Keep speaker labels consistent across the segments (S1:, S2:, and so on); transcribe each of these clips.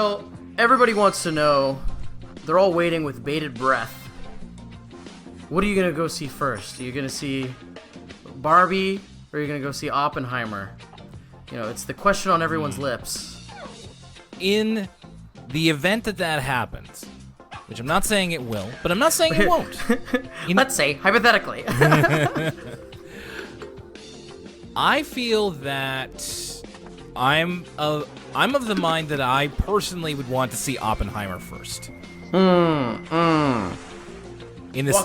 S1: Will, everybody wants to know, they're all waiting with bated breath. What are you going to go see first? Are you going to see Barbie or are you going to go see Oppenheimer? You know, it's the question on everyone's lips.
S2: In the event that happens, which I'm not saying it will, but I'm not saying it won't.
S1: Let's say, hypothetically.
S2: I feel that I'm of the mind that I personally would want to see Oppenheimer first.
S1: Walk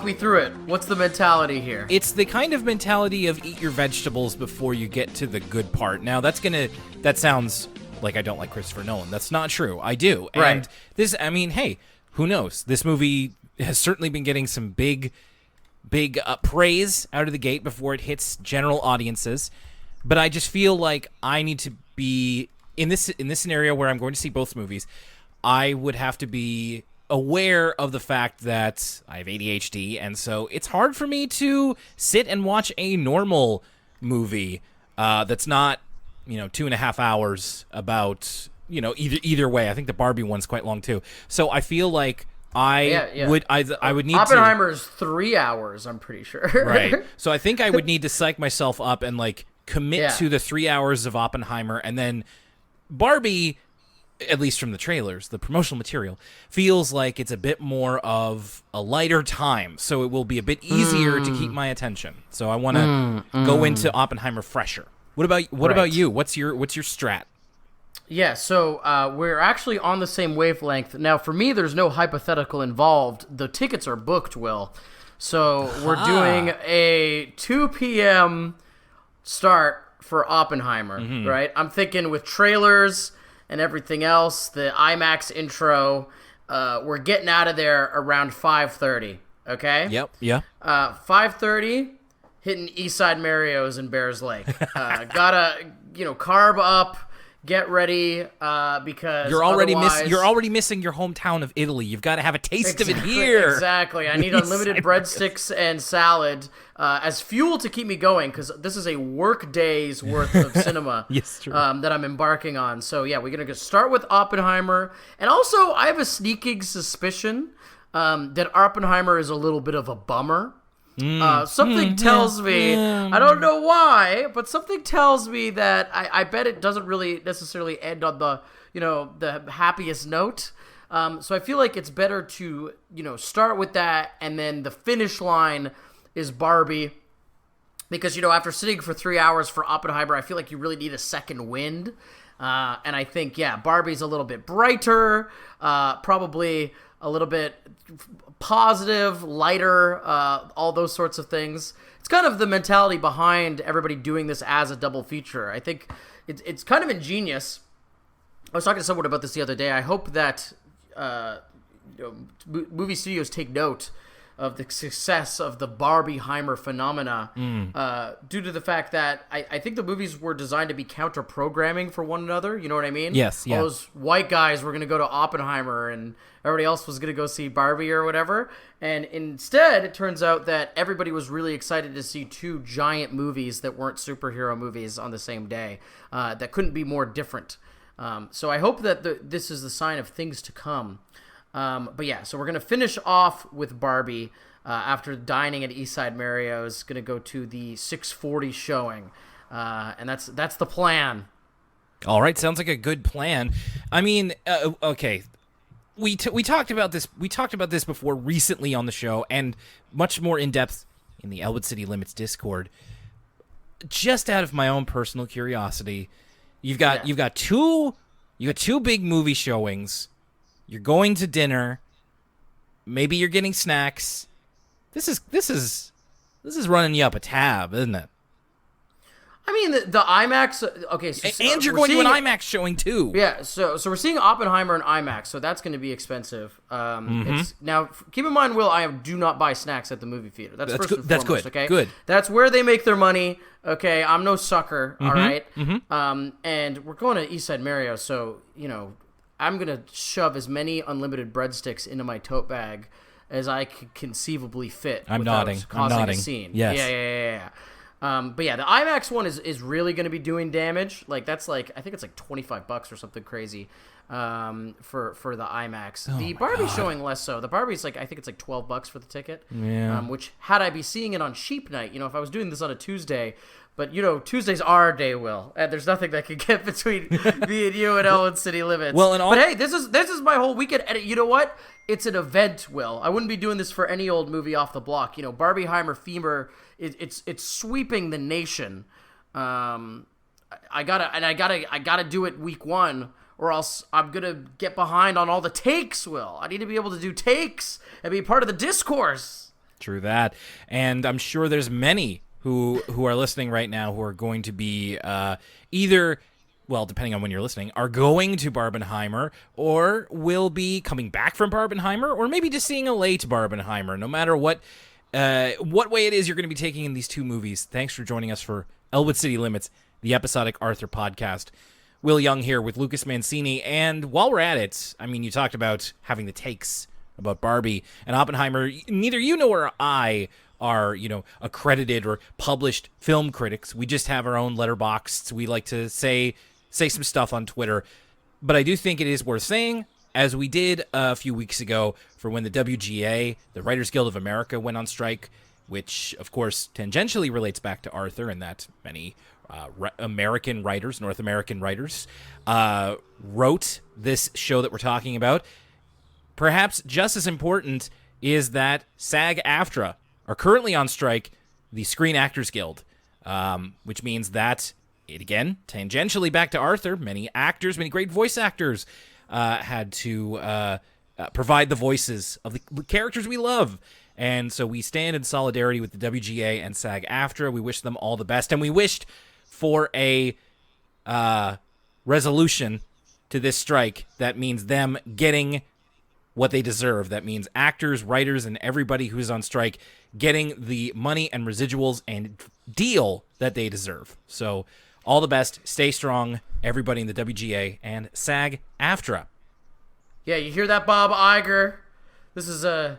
S1: me through it. What's the mentality here?
S2: It's the kind of mentality of eat your vegetables before you get to the good part. Now, that sounds like I don't like Christopher Nolan. That's not true. I do.
S1: Right.
S2: And this, I mean, hey, who knows? This movie has certainly been getting some big praise out of the gate before it hits general audiences. But I just feel like I need to be, in this scenario where I'm going to see both movies, I would have to be aware of the fact that I have ADHD, and so it's hard for me to sit and watch a normal movie that's not, 2.5 hours about, either way. I think the Barbie one's quite long too. So I feel like I would need
S1: Oppenheimer's 3 hours, I'm pretty sure.
S2: Right. So I think I would need to psych myself up and commit to the 3 hours of Oppenheimer, and then Barbie, at least from the trailers, the promotional material, feels like it's a bit more of a lighter time, so it will be a bit easier to keep my attention. So I want to go into Oppenheimer fresher. What about you? What's your strat?
S1: Yeah, so we're actually on the same wavelength. Now, for me, there's no hypothetical involved. The tickets are booked, Will. So we're doing a 2 p.m. start for Oppenheimer, right? I'm thinking with trailers and everything else, the IMAX intro, we're getting out of there around 5:30, okay?
S2: Yep, yeah.
S1: 5:30, hitting Eastside Mario's in Bears Lake. Gotta, carb up, get ready, because
S2: you're already missing your hometown of Italy. You've got to have a taste of it here.
S1: Exactly. I need unlimited breadsticks and salad as fuel to keep me going, because this is a work day's worth of cinema
S2: yes, true.
S1: That I'm embarking on. So yeah, we're gonna start with Oppenheimer, and also I have a sneaking suspicion that Oppenheimer is a little bit of a bummer. Something tells me, I don't know why, but something tells me that I bet it doesn't really necessarily end on the, the happiest note. So I feel like it's better to, start with that, and then the finish line is Barbie. Because, after sitting for 3 hours for Oppenheimer, I feel like you really need a second wind. And I think, Barbie's a little bit brighter, probably a little bit positive, lighter, all those sorts of things. It's kind of the mentality behind everybody doing this as a double feature. I think it's kind of ingenious. I was talking to someone about this the other day. I hope that movie studios take note of the success of the Barbenheimer phenomena due to the fact that I think the movies were designed to be counter-programming for one another. You know what I mean?
S2: Yes, yeah.
S1: All those white guys were going to go to Oppenheimer and everybody else was going to go see Barbie or whatever. And instead, it turns out that everybody was really excited to see two giant movies that weren't superhero movies on the same day that couldn't be more different. So I hope that this is the sign of things to come. But yeah, so we're going to finish off with Barbie after dining at Eastside Mario's. Going to go to the 6:40 showing. And that's the plan.
S2: All right, sounds like a good plan. I mean, okay. We talked about this. We talked about this before recently on the show, and much more in depth in the Elwood City Limits Discord. Just out of my own personal curiosity, you've got two big movie showings. You're going to dinner. Maybe you're getting snacks. This is running you up a tab, isn't it?
S1: I mean, the IMAX. Okay, so
S2: and you're going to an IMAX showing too.
S1: Yeah, so we're seeing Oppenheimer in IMAX, so that's going to be expensive. Now, keep in mind, Will, I do not buy snacks at the movie theater. That's first
S2: good.
S1: and
S2: That's
S1: foremost,
S2: good.
S1: Okay,
S2: Good.
S1: That's where they make their money. Okay, I'm no sucker. All right. And we're going to Eastside Mario, so I'm going to shove as many unlimited breadsticks into my tote bag as I could conceivably fit without causing a scene.
S2: Yes.
S1: Yeah. But yeah, the IMAX one is really going to be doing damage. I think it's $25 or something crazy. for the IMAX.
S2: Oh
S1: The
S2: my
S1: Barbie
S2: God.
S1: showing less so. The Barbie's I think it's like $12 for the ticket.
S2: Yeah.
S1: Which had I be seeing it on cheap night, if I was doing this on a Tuesday, but Tuesday's our day, Will, and there's nothing that could get between me and you and Elwood City Limits.
S2: Well, and
S1: but hey, this is my whole weekend, and you know what? It's an event, Will. I wouldn't be doing this for any old movie off the block. Barbenheimer fever. It's sweeping the nation. I gotta do it week one, or else I'm gonna get behind on all the takes, Will. I need to be able to do takes and be part of the discourse.
S2: True that. And I'm sure there's many who are listening right now who are going to be either, well, depending on when you're listening, are going to Barbenheimer or will be coming back from Barbenheimer or maybe just seeing a late Barbenheimer. No matter what way it is you're going to be taking in these two movies, thanks for joining us for Elwood City Limits, the episodic Arthur podcast. Will Young here with Lucas Mancini. And while we're at it, I mean, you talked about having the takes about Barbie and Oppenheimer. Neither you nor I are, accredited or published film critics. We just have our own letterboxd. We like to say some stuff on Twitter. But I do think it is worth saying, as we did a few weeks ago for when the WGA, the Writers Guild of America, went on strike, which, of course, tangentially relates back to Arthur and that many American writers, North American writers, wrote this show that we're talking about. Perhaps just as important is that SAG-AFTRA are currently on strike, the Screen Actors Guild, which means that, again, tangentially back to Arthur, many actors, many great voice actors had to provide the voices of the characters we love. And so we stand in solidarity with the WGA and SAG-AFTRA. We wish them all the best, and we wished for a resolution to this strike that means them getting what they deserve. That means actors, writers, and everybody who's on strike getting the money and residuals and deal that they deserve. So all the best. Stay strong, everybody in the WGA and SAG-AFTRA.
S1: Yeah, you hear that, Bob Iger? This is an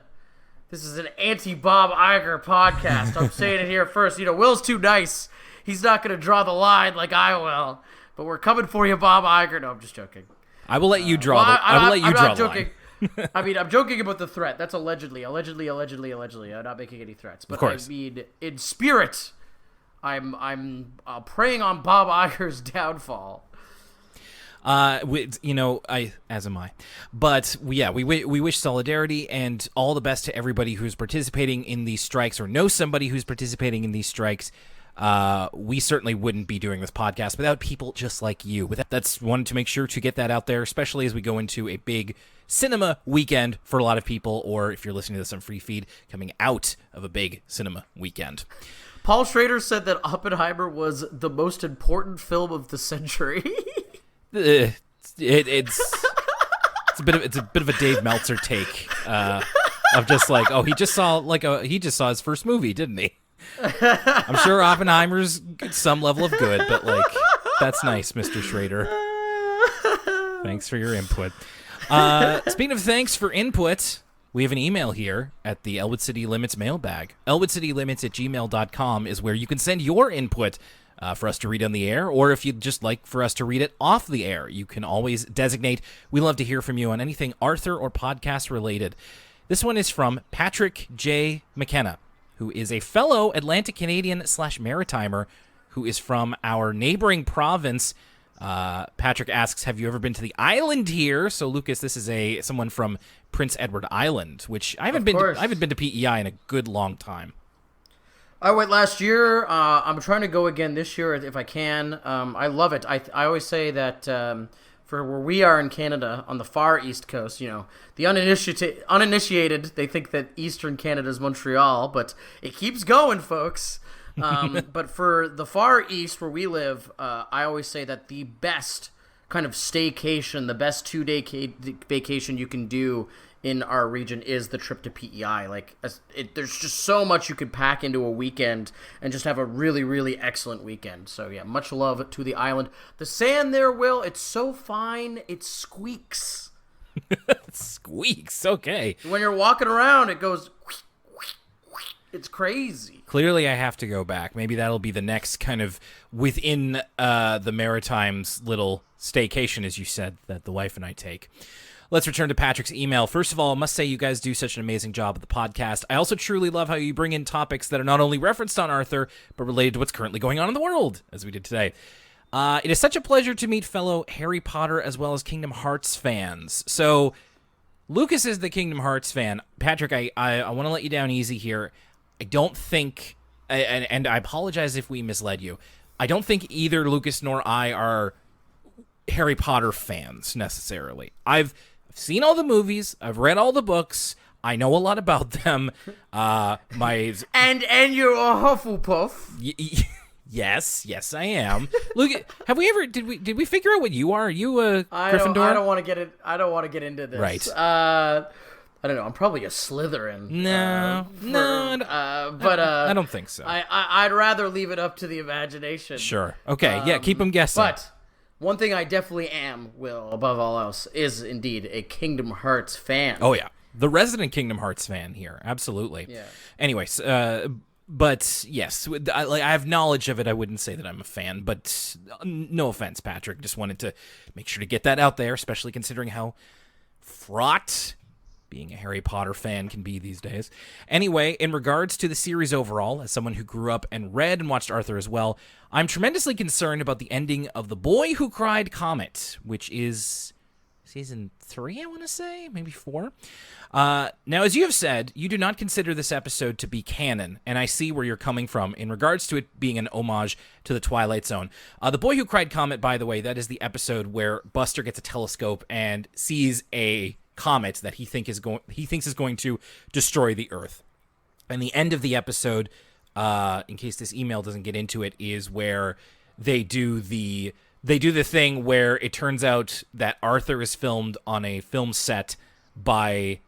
S1: anti-Bob Iger podcast. I'm saying it here first. Will's too nice. He's not going to draw the line like I will. But we're coming for you, Bob Iger. No, I'm just joking.
S2: I will let you draw the line.
S1: I mean, I'm joking about the threat. That's allegedly. I'm not making any threats. But
S2: of course.
S1: I mean, in spirit, I'm preying on Bob Iger's downfall.
S2: As am I. But yeah, we wish solidarity and all the best to everybody who's participating in these strikes or knows somebody who's participating in these strikes. We certainly wouldn't be doing this podcast without people just like you. That's wanted to make sure to get that out there, especially as we go into a big cinema weekend for a lot of people, or if you're listening to this on free feed, coming out of a big cinema weekend.
S1: Paul Schrader said that Oppenheimer was the most important film of the century.
S2: It's a bit of a Dave Meltzer take of just like, oh, he just saw his first movie, didn't he? I'm sure Oppenheimer's some level of good, but like, that's nice, Mr. Schrader. Thanks for your input. Speaking of thanks for input, we have an email here at the Elwood City Limits mailbag. ElwoodCityLimits@gmail.com is where you can send your input for us to read on the air, or if you'd just like for us to read it off the air, you can always designate. We love to hear from you on anything Arthur or podcast related. This one is from Patrick J. McKenna, who is a fellow Atlantic Canadian / Maritimer who is from our neighboring province. Patrick asks, have you ever been to the island here? So, Lucas, this is someone from Prince Edward Island, which I haven't been to PEI in a good long time.
S1: I went last year. I'm trying to go again this year if I can. I love it. I always say that for where we are in Canada, on the far east coast, the uninitiated, they think that eastern Canada is Montreal, but it keeps going, folks. But for the far east where we live, I always say that the best kind of staycation, the best 2-day vacation you can do in our region is the trip to PEI. There's just so much you could pack into a weekend and just have a really, really excellent weekend. So yeah, much love to the island. The sand there, Will, it's so fine, it squeaks.
S2: Squeaks, okay.
S1: When you're walking around, it goes... It's crazy.
S2: Clearly, I have to go back. Maybe that'll be the next kind of within the Maritimes little staycation, as you said, that the wife and I take. Let's return to Patrick's email. First of all, I must say you guys do such an amazing job at the podcast. I also truly love how you bring in topics that are not only referenced on Arthur, but related to what's currently going on in the world, as we did today. It is such a pleasure to meet fellow Harry Potter as well as Kingdom Hearts fans. So, Lucas is the Kingdom Hearts fan. Patrick, I want to let you down easy here. I don't think, and I apologize if we misled you, I don't think either Lucas nor I are Harry Potter fans, necessarily. I've seen all the movies. I've read all the books. I know a lot about them. And
S1: you're a Hufflepuff.
S2: Yes, I am. Look, have we ever did we figure out what you are? Are you a Gryffindor?
S1: I don't want to get into this.
S2: Right.
S1: I don't know. I'm probably a Slytherin.
S2: No.
S1: But
S2: I don't think so.
S1: I'd rather leave it up to the imagination.
S2: Sure. Okay. Yeah. Keep them guessing.
S1: But one thing I definitely am, Will, above all else, is indeed a Kingdom Hearts fan.
S2: Oh yeah, the resident Kingdom Hearts fan here. Absolutely.
S1: Yeah.
S2: Anyways, but yes, I have knowledge of it. I wouldn't say that I'm a fan, but no offense, Patrick. Just wanted to make sure to get that out there, especially considering how fraught being a Harry Potter fan can be these days. Anyway, in regards to the series overall, as someone who grew up and read and watched Arthur as well, I'm tremendously concerned about the ending of The Boy Who Cried Comet, which is season 3, I want to say, maybe 4. Now, as you have said, you do not consider this episode to be canon, and I see where you're coming from in regards to it being an homage to the Twilight Zone. The Boy Who Cried Comet, by the way, that is the episode where Buster gets a telescope and sees a comet that he thinks is going to destroy the Earth. And the end of the episode, in case this email doesn't get into it, is where they do the thing where it turns out that Arthur is filmed on a film set by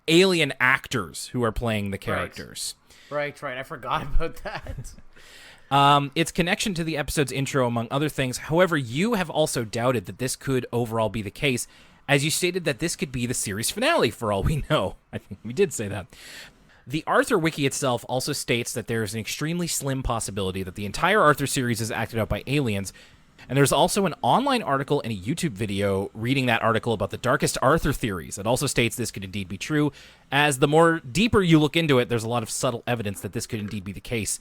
S2: alien actors who are playing the characters.
S1: Right. I forgot about that.
S2: Its connection to the episode's intro, among other things. However, you have also doubted that this could overall be the case, as you stated that this could be the series finale for all we know. I think we did say that. The Arthur Wiki itself also states that there is an extremely slim possibility that the entire Arthur series is acted out by aliens, and there's also an online article and a YouTube video reading that article about the darkest Arthur theories. It also states this could indeed be true, as the more deeper you look into it, there's a lot of subtle evidence that this could indeed be the case.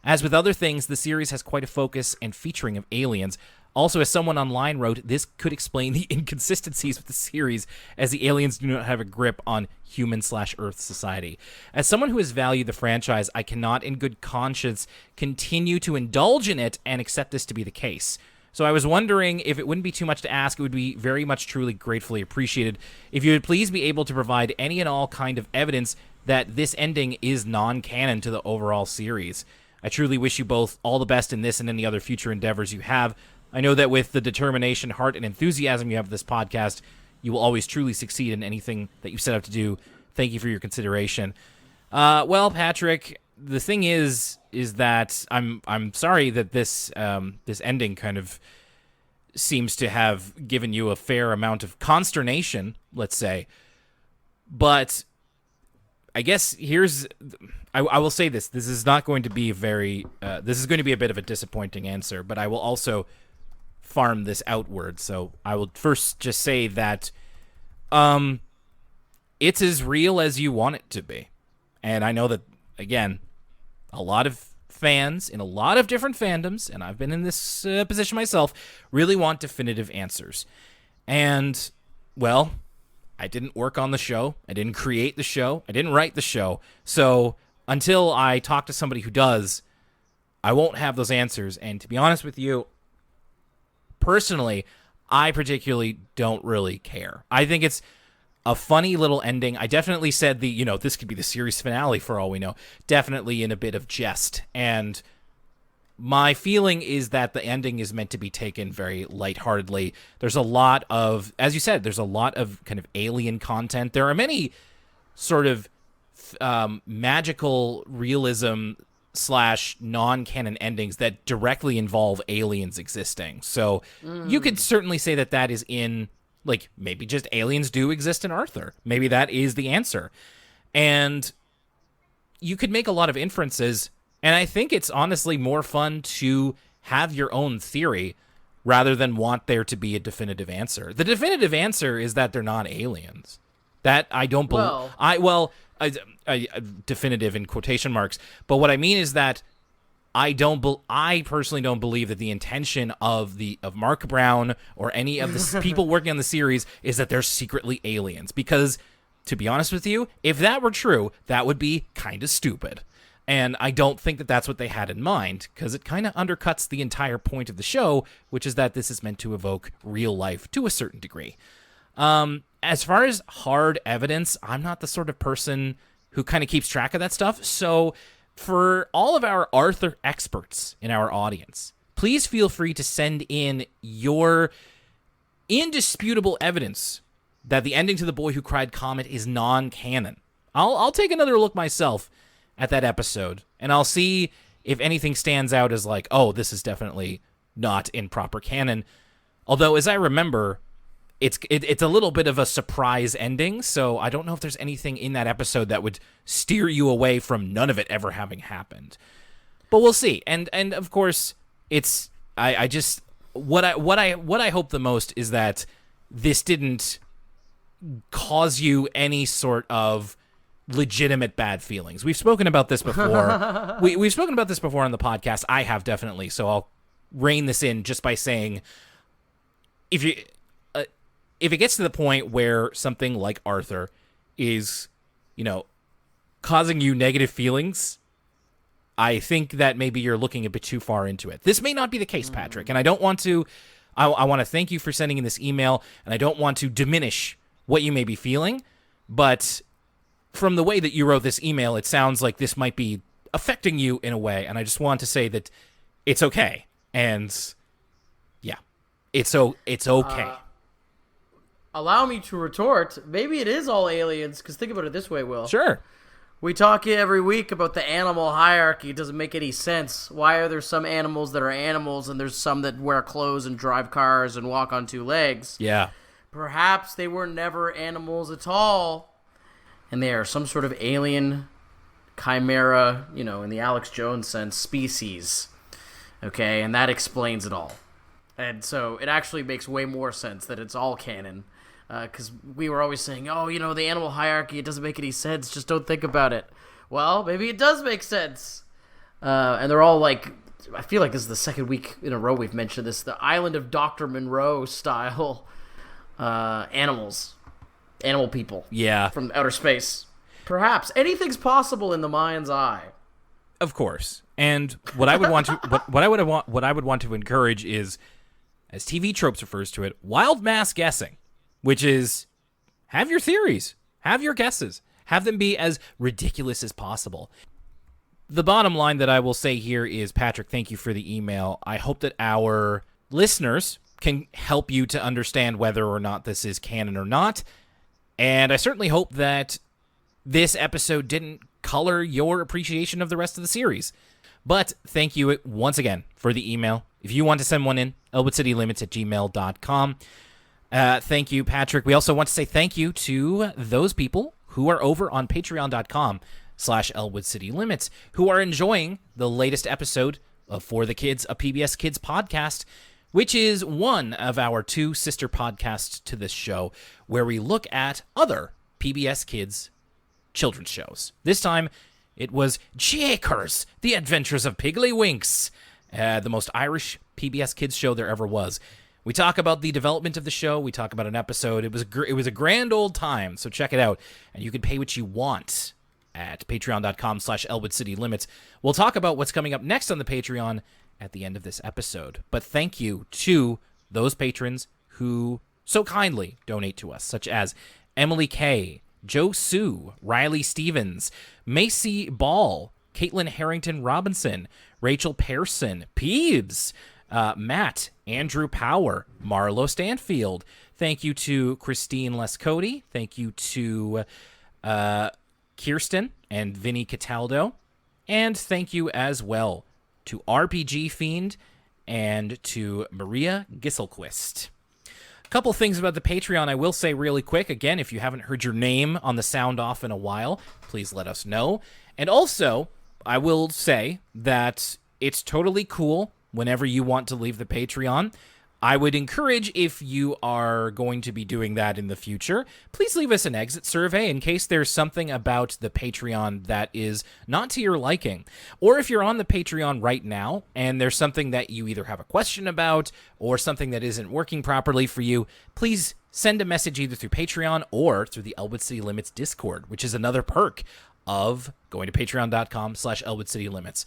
S2: As with other things, the series has quite a focus and featuring of aliens. Also, as someone online wrote, this could explain the inconsistencies with the series, as the aliens do not have a grip on human/Earth society. As someone who has valued the franchise, I cannot in good conscience continue to indulge in it and accept this to be the case. So I was wondering if it wouldn't be too much to ask. It would be very much truly gratefully appreciated if you would please be able to provide any and all kind of evidence that this ending is non-canon to the overall series. I truly wish you both all the best in this and any other future endeavors you have. I know that with the determination, heart, and enthusiasm you have for this podcast, you will always truly succeed in anything that you set out to do. Thank you for your consideration. Well, Patrick, the thing is that I'm sorry that this ending kind of seems to have given you a fair amount of consternation, let's say. But I guess I will say this. This is not going to be this is going to be a bit of a disappointing answer, but I will also farm this outward. So I will first just say that it's as real as you want it to be. And I know that, again, a lot of fans in a lot of different fandoms, and I've been in this position myself, really want definitive answers. And, well, I didn't work on the show. I didn't create the show. I didn't write the show. So until I talk to somebody who does, I won't have those answers. And to be honest with you, personally, I particularly don't really care. I think it's a funny little ending. I definitely said this could be the series finale for all we know. Definitely in a bit of jest. And my feeling is that the ending is meant to be taken very lightheartedly. There's a lot of, as you said, there's a lot of kind of alien content. There are many sort of magical realism / non-canon endings that directly involve aliens existing. So you could certainly say that is in, like, maybe just aliens do exist in Arthur. Maybe that is the answer. And you could make a lot of inferences, and I think it's honestly more fun to have your own theory rather than want there to be a definitive answer. The definitive answer is that they're not aliens. That I don't believe. Definitive in quotation marks. But what I mean is that I personally don't believe that the intention of Mark Brown or any of the people working on the series is that they're secretly aliens. Because, to be honest with you, if that were true, that would be kind of stupid. And I don't think that that's what they had in mind, because it kind of undercuts the entire point of the show, which is that this is meant to evoke real life to a certain degree. As far as hard evidence, I'm not the sort of person who kind of keeps track of that stuff. So for all of our Arthur experts in our audience, please feel free to send in your indisputable evidence that the ending to The Boy Who Cried Comet is non-canon. I'll take another look myself at that episode, and I'll see if anything stands out as like, oh, this is definitely not in proper canon. Although, as I remember, it's a little bit of a surprise ending, so I don't know if there's anything in that episode that would steer you away from none of it ever having happened. But we'll see. And of course, it's I just what I hope the most is that this didn't cause you any sort of legitimate bad feelings. We've spoken about this before. We've spoken about this before on the podcast. I have definitely. So I'll rein this in just by saying, if it gets to the point where something like Arthur is, causing you negative feelings, I think that maybe you're looking a bit too far into it. This may not be the case, Patrick, and I don't want to. I want to thank you for sending in this email, and I don't want to diminish what you may be feeling, but from the way that you wrote this email, it sounds like this might be affecting you in a way, and I just want to say that it's okay, and yeah, it's okay.
S1: Allow me to retort. Maybe it is all aliens, because think about it this way, Will.
S2: Sure.
S1: We talk every week about the animal hierarchy. It doesn't make any sense. Why are there some animals that are animals, and there's some that wear clothes and drive cars and walk on two legs?
S2: Yeah.
S1: Perhaps they were never animals at all, and they are some sort of alien chimera, in the Alex Jones sense, species. Okay, and that explains it all. And so it actually makes way more sense that it's all canon, because we were always saying, the animal hierarchy, it doesn't make any sense, just don't think about it. Well, maybe it does make sense. And they're all like, I feel like this is the second week in a row we've mentioned this, the Island of Dr. Monroe style animal people.
S2: Yeah.
S1: From outer space. Perhaps anything's possible in the mind's eye.
S2: Of course. And what I would want to what I would want to encourage is, as TV Tropes refers to it, wild mass guessing, which is have your theories, have your guesses, have them be as ridiculous as possible. The bottom line that I will say here is, Patrick, thank you for the email. I hope that our listeners can help you to understand whether or not this is canon or not. And I certainly hope that this episode didn't color your appreciation of the rest of the series. But thank you once again for the email. If you want to send one in, elwoodcitylimits@gmail.com. Thank you, Patrick. We also want to say thank you to those people who are over on patreon.com/elwoodcitylimits who are enjoying the latest episode of For the Kids, a PBS Kids podcast, which is one of our two sister podcasts to this show, where we look at other PBS Kids children's shows. This time, it was Jakers, The Adventures of Piggly Winks, the most Irish PBS Kids show there ever was. We talk about the development of the show. We talk about an episode. It was a grand old time, so check it out. And you can pay what you want at patreon.com/elwoodcitylimits. We'll talk about what's coming up next on the Patreon at the end of this episode. But thank you to those patrons who so kindly donate to us, such as Emily Kay, Joe Sue, Riley Stevens, Macy Ball, Caitlin Harrington Robinson, Rachel Pearson, Peebs, Matt, Andrew Power, Marlo Stanfield. Thank you to Christine Lescody. Thank you to Kirsten and Vinny Cataldo. And thank you as well to RPG Fiend and to Maria Gisselquist. A couple things about the Patreon I will say really quick. Again, if you haven't heard your name on the sound off in a while, please let us know. And also, I will say that it's totally cool whenever you want to leave the Patreon. I would encourage, if you are going to be doing that in the future, please leave us an exit survey in case there's something about the Patreon that is not to your liking. Or if you're on the Patreon right now and there's something that you either have a question about or something that isn't working properly for you, please send a message either through Patreon or through the Elwood City Limits Discord, which is another perk of going to patreon.com/Elwood City Limits.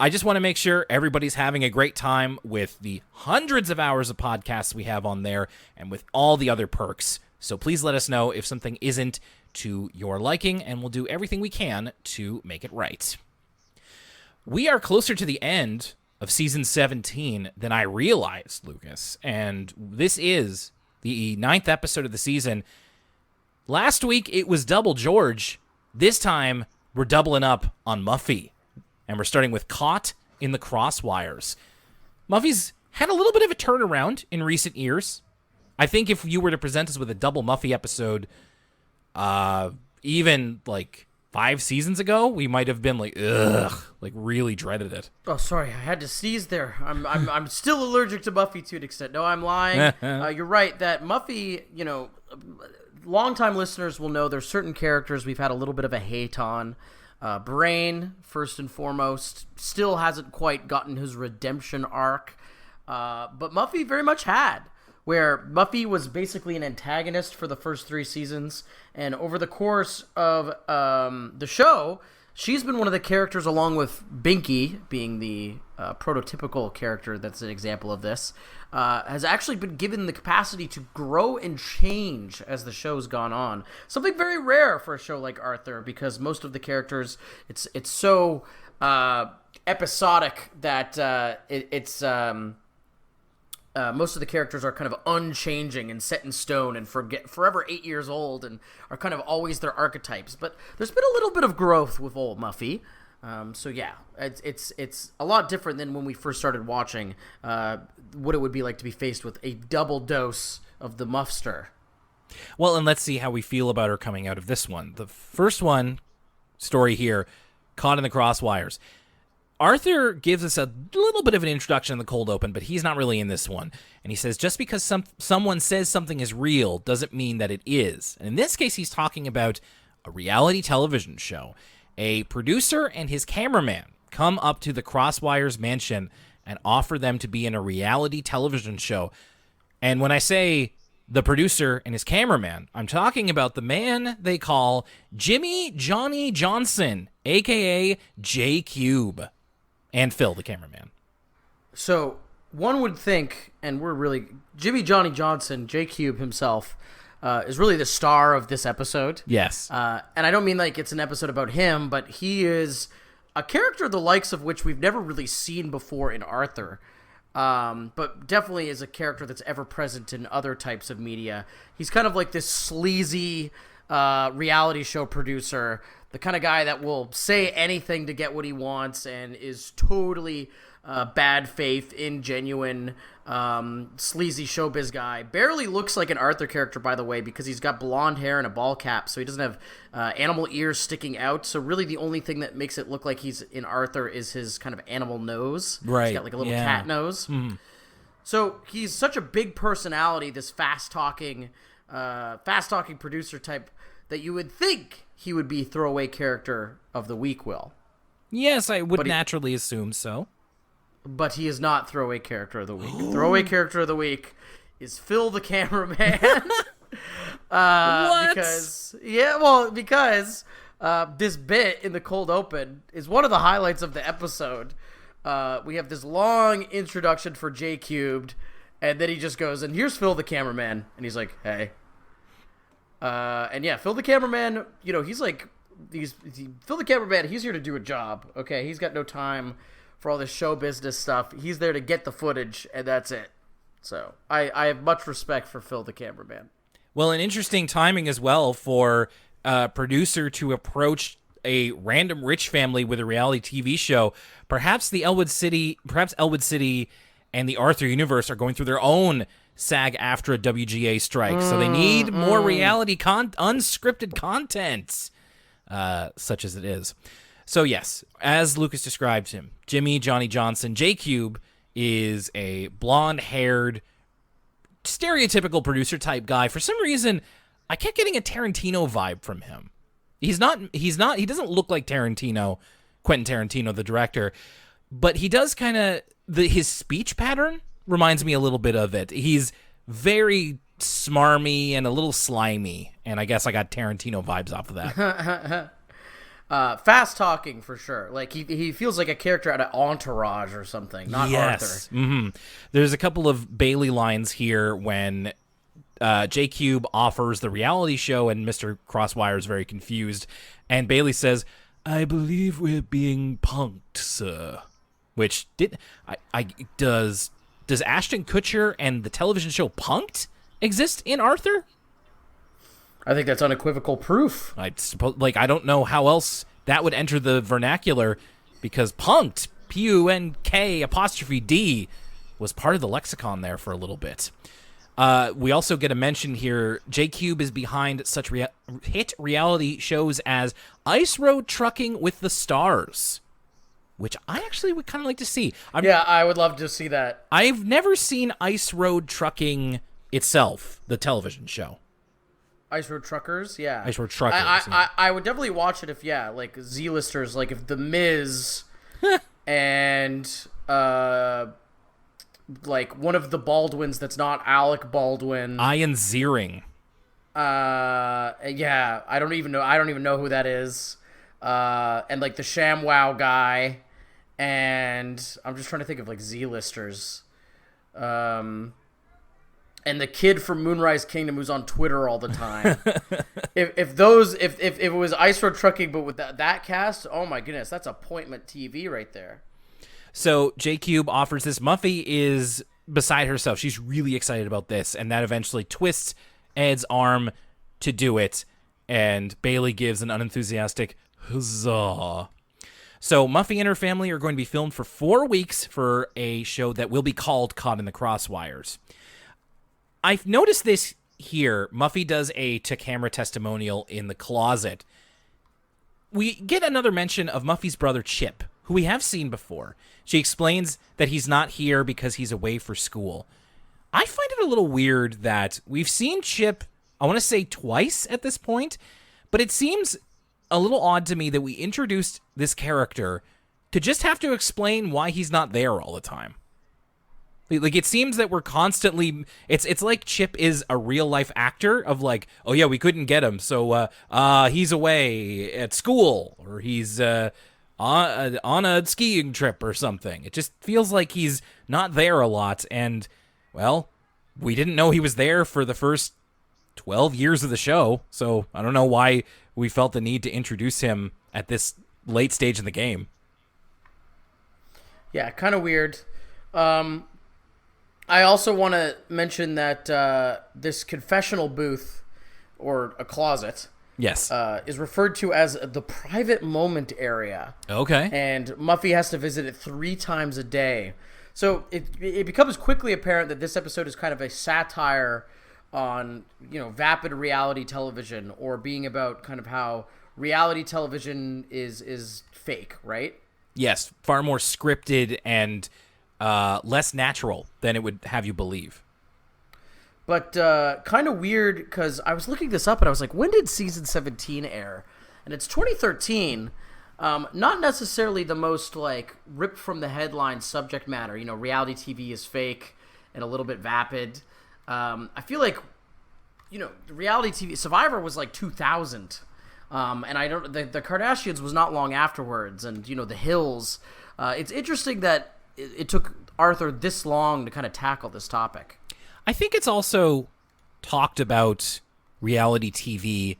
S2: I just want to make sure everybody's having a great time with the hundreds of hours of podcasts we have on there and with all the other perks. So please let us know if something isn't to your liking, and we'll do everything we can to make it right. We are closer to the end of Season 17 than I realized, Lucas, and this is the 9th episode of the season. Last week, it was Double George. This time, we're doubling up on Muffy. And we're starting with Caught in the Crosswires. Muffy's had a little bit of a turnaround in recent years. I think if you were to present us with a double Muffy episode, even like 5 seasons ago, we might have been like, ugh, like really dreaded it.
S1: Oh, sorry, I had to sneeze there. I'm still allergic to Muffy to an extent. No, I'm lying. You're right that Muffy, longtime listeners will know there's certain characters we've had a little bit of a hate on. Brain, first and foremost, still hasn't quite gotten his redemption arc, but Muffy very much had, where Muffy was basically an antagonist for the first 3 seasons, and over the course of the show, she's been one of the characters, along with Binky, being the prototypical character that's an example of this, has actually been given the capacity to grow and change as the show's gone on. Something very rare for a show like Arthur, because most of the characters, it's so episodic that most of the characters are kind of unchanging and set in stone and forever 8 years old and are kind of always their archetypes. But there's been a little bit of growth with old Muffy. So yeah, it's a lot different than when we first started watching what it would be like to be faced with a double dose of the Muffster.
S2: Well, and let's see how we feel about her coming out of this one. The first story here, Caught in the Crosswires. Arthur gives us a little bit of an introduction in the cold open, but he's not really in this one. And he says, just because someone says something is real doesn't mean that it is. And in this case, he's talking about a reality television show. A producer and his cameraman come up to the Crosswires mansion and offer them to be in a reality television show. And when I say the producer and his cameraman, I'm talking about the man they call Jimmy Johnny Johnson, a.k.a. J-Cube. And Phil, the cameraman.
S1: So one would think, and we're really... Jimmy Johnny Johnson, J-Cube himself, is really the star of this episode.
S2: Yes.
S1: And I don't mean like it's an episode about him, but he is a character the likes of which we've never really seen before in Arthur. But definitely is a character that's ever present in other types of media. He's kind of like this sleazy reality show producer, the kind of guy that will say anything to get what he wants and is totally bad faith, ingenuine, sleazy showbiz guy. Barely looks like an Arthur character, by the way, because he's got blonde hair and a ball cap, so he doesn't have animal ears sticking out. So really the only thing that makes it look like he's in Arthur is his kind of animal nose.
S2: Right.
S1: He's got like a little cat nose.
S2: Mm-hmm.
S1: So he's such a big personality, this fast-talking producer type, that you would think he would be throwaway character of the week, Will.
S2: Yes, I would naturally assume so.
S1: But he is not throwaway character of the week. Throwaway character of the week is Phil the cameraman.
S2: What?
S1: Because this bit in the cold open is one of the highlights of the episode. We have this long introduction for J Cubed, and then he just goes, and here's Phil the cameraman, and he's like, hey. And yeah, Phil the cameraman, Phil the cameraman, he's here to do a job, okay? He's got no time for all this show business stuff. He's there to get the footage, and that's it. So I have much respect for Phil the cameraman.
S2: Well, an interesting timing as well for a producer to approach a random rich family with a reality TV show. Perhaps Elwood City and the Arthur universe are going through their own SAG-AFTRA WGA strike, so they need more reality unscripted content, such as it is. So yes, as Lucas describes him, Jimmy Johnny Johnson, J-Cube is a blonde-haired, stereotypical producer-type guy. For some reason, I kept getting a Tarantino vibe from him. He doesn't look like Quentin Tarantino, the director, but he does kind of, his speech pattern reminds me a little bit of it. He's very smarmy and a little slimy, and I guess I got Tarantino vibes off of that.
S1: Fast talking for sure. Like he feels like a character out of Entourage or something, not Arthur.
S2: Mm-hmm. There's a couple of Bailey lines here when J-Cube offers the reality show and Mr. Crosswire is very confused, and Bailey says, "I believe we're being punked, sir." Which does Ashton Kutcher and the television show Punk'd exist in Arthur?
S1: I think that's unequivocal proof.
S2: I suppose, I don't know how else that would enter the vernacular, because Punk'd, P-U-N-K''D, was part of the lexicon there for a little bit. We also get a mention here, J-Cube is behind such hit reality shows as Ice Road Trucking with the Stars, which I actually would kind of like to see.
S1: I would love to see that.
S2: I've never seen Ice Road Trucking itself, the television show.
S1: Ice Road Truckers, yeah.
S2: Ice Road Truckers.
S1: I would definitely watch it if, like Z-listers, like if The Miz and like one of the Baldwins that's not Alec Baldwin.
S2: Ian Ziering.
S1: Yeah, I don't even know who that is. And like the ShamWow guy. And I'm just trying to think of like Z-listers. And the kid from Moonrise Kingdom who's on Twitter all the time. if it was Ice Road Trucking but with that cast, oh my goodness, that's appointment TV right there.
S2: So J-Cube offers this. Muffy is beside herself. She's really excited about this, and that eventually twists Ed's arm to do it, and Bailey gives an unenthusiastic huzzah. So Muffy and her family are going to be filmed for 4 weeks for a show that will be called Caught in the Crosswires. I've noticed this here. Muffy does a to-camera testimonial in the closet. We get another mention of Muffy's brother Chip, who we have seen before. She explains that he's not here because he's away for school. I find it a little weird that we've seen Chip, I want to say twice at this point, but it seems a little odd to me that we introduced this character to just have to explain why he's not there all the time. Like, it seems that we're constantly... It's like Chip is a real-life actor of like, oh yeah, we couldn't get him, so he's away at school, or he's on a skiing trip or something. It just feels like he's not there a lot, and, well, we didn't know he was there for the first 12 years of the show, so I don't know why we felt the need to introduce him at this late stage in the game.
S1: Yeah, kind of weird. I also want to mention that this confessional booth, or a closet,
S2: yes,
S1: is referred to as the private moment area.
S2: Okay.
S1: And Muffy has to visit it 3 times a day. So it becomes quickly apparent that this episode is kind of a satire on, vapid reality television, or being about kind of how reality television is fake, right?
S2: Yes, far more scripted and less natural than it would have you believe.
S1: But kind of weird, because I was looking this up and I was like, when did season 17 air? And it's 2013. Not necessarily the most like ripped from the headline subject matter. Reality TV is fake and a little bit vapid. I feel like, reality TV, Survivor was like 2000. And I don't, the Kardashians was not long afterwards, and The Hills. It's interesting that it took Arthur this long to kind of tackle this topic.
S2: I think it's also talked about reality TV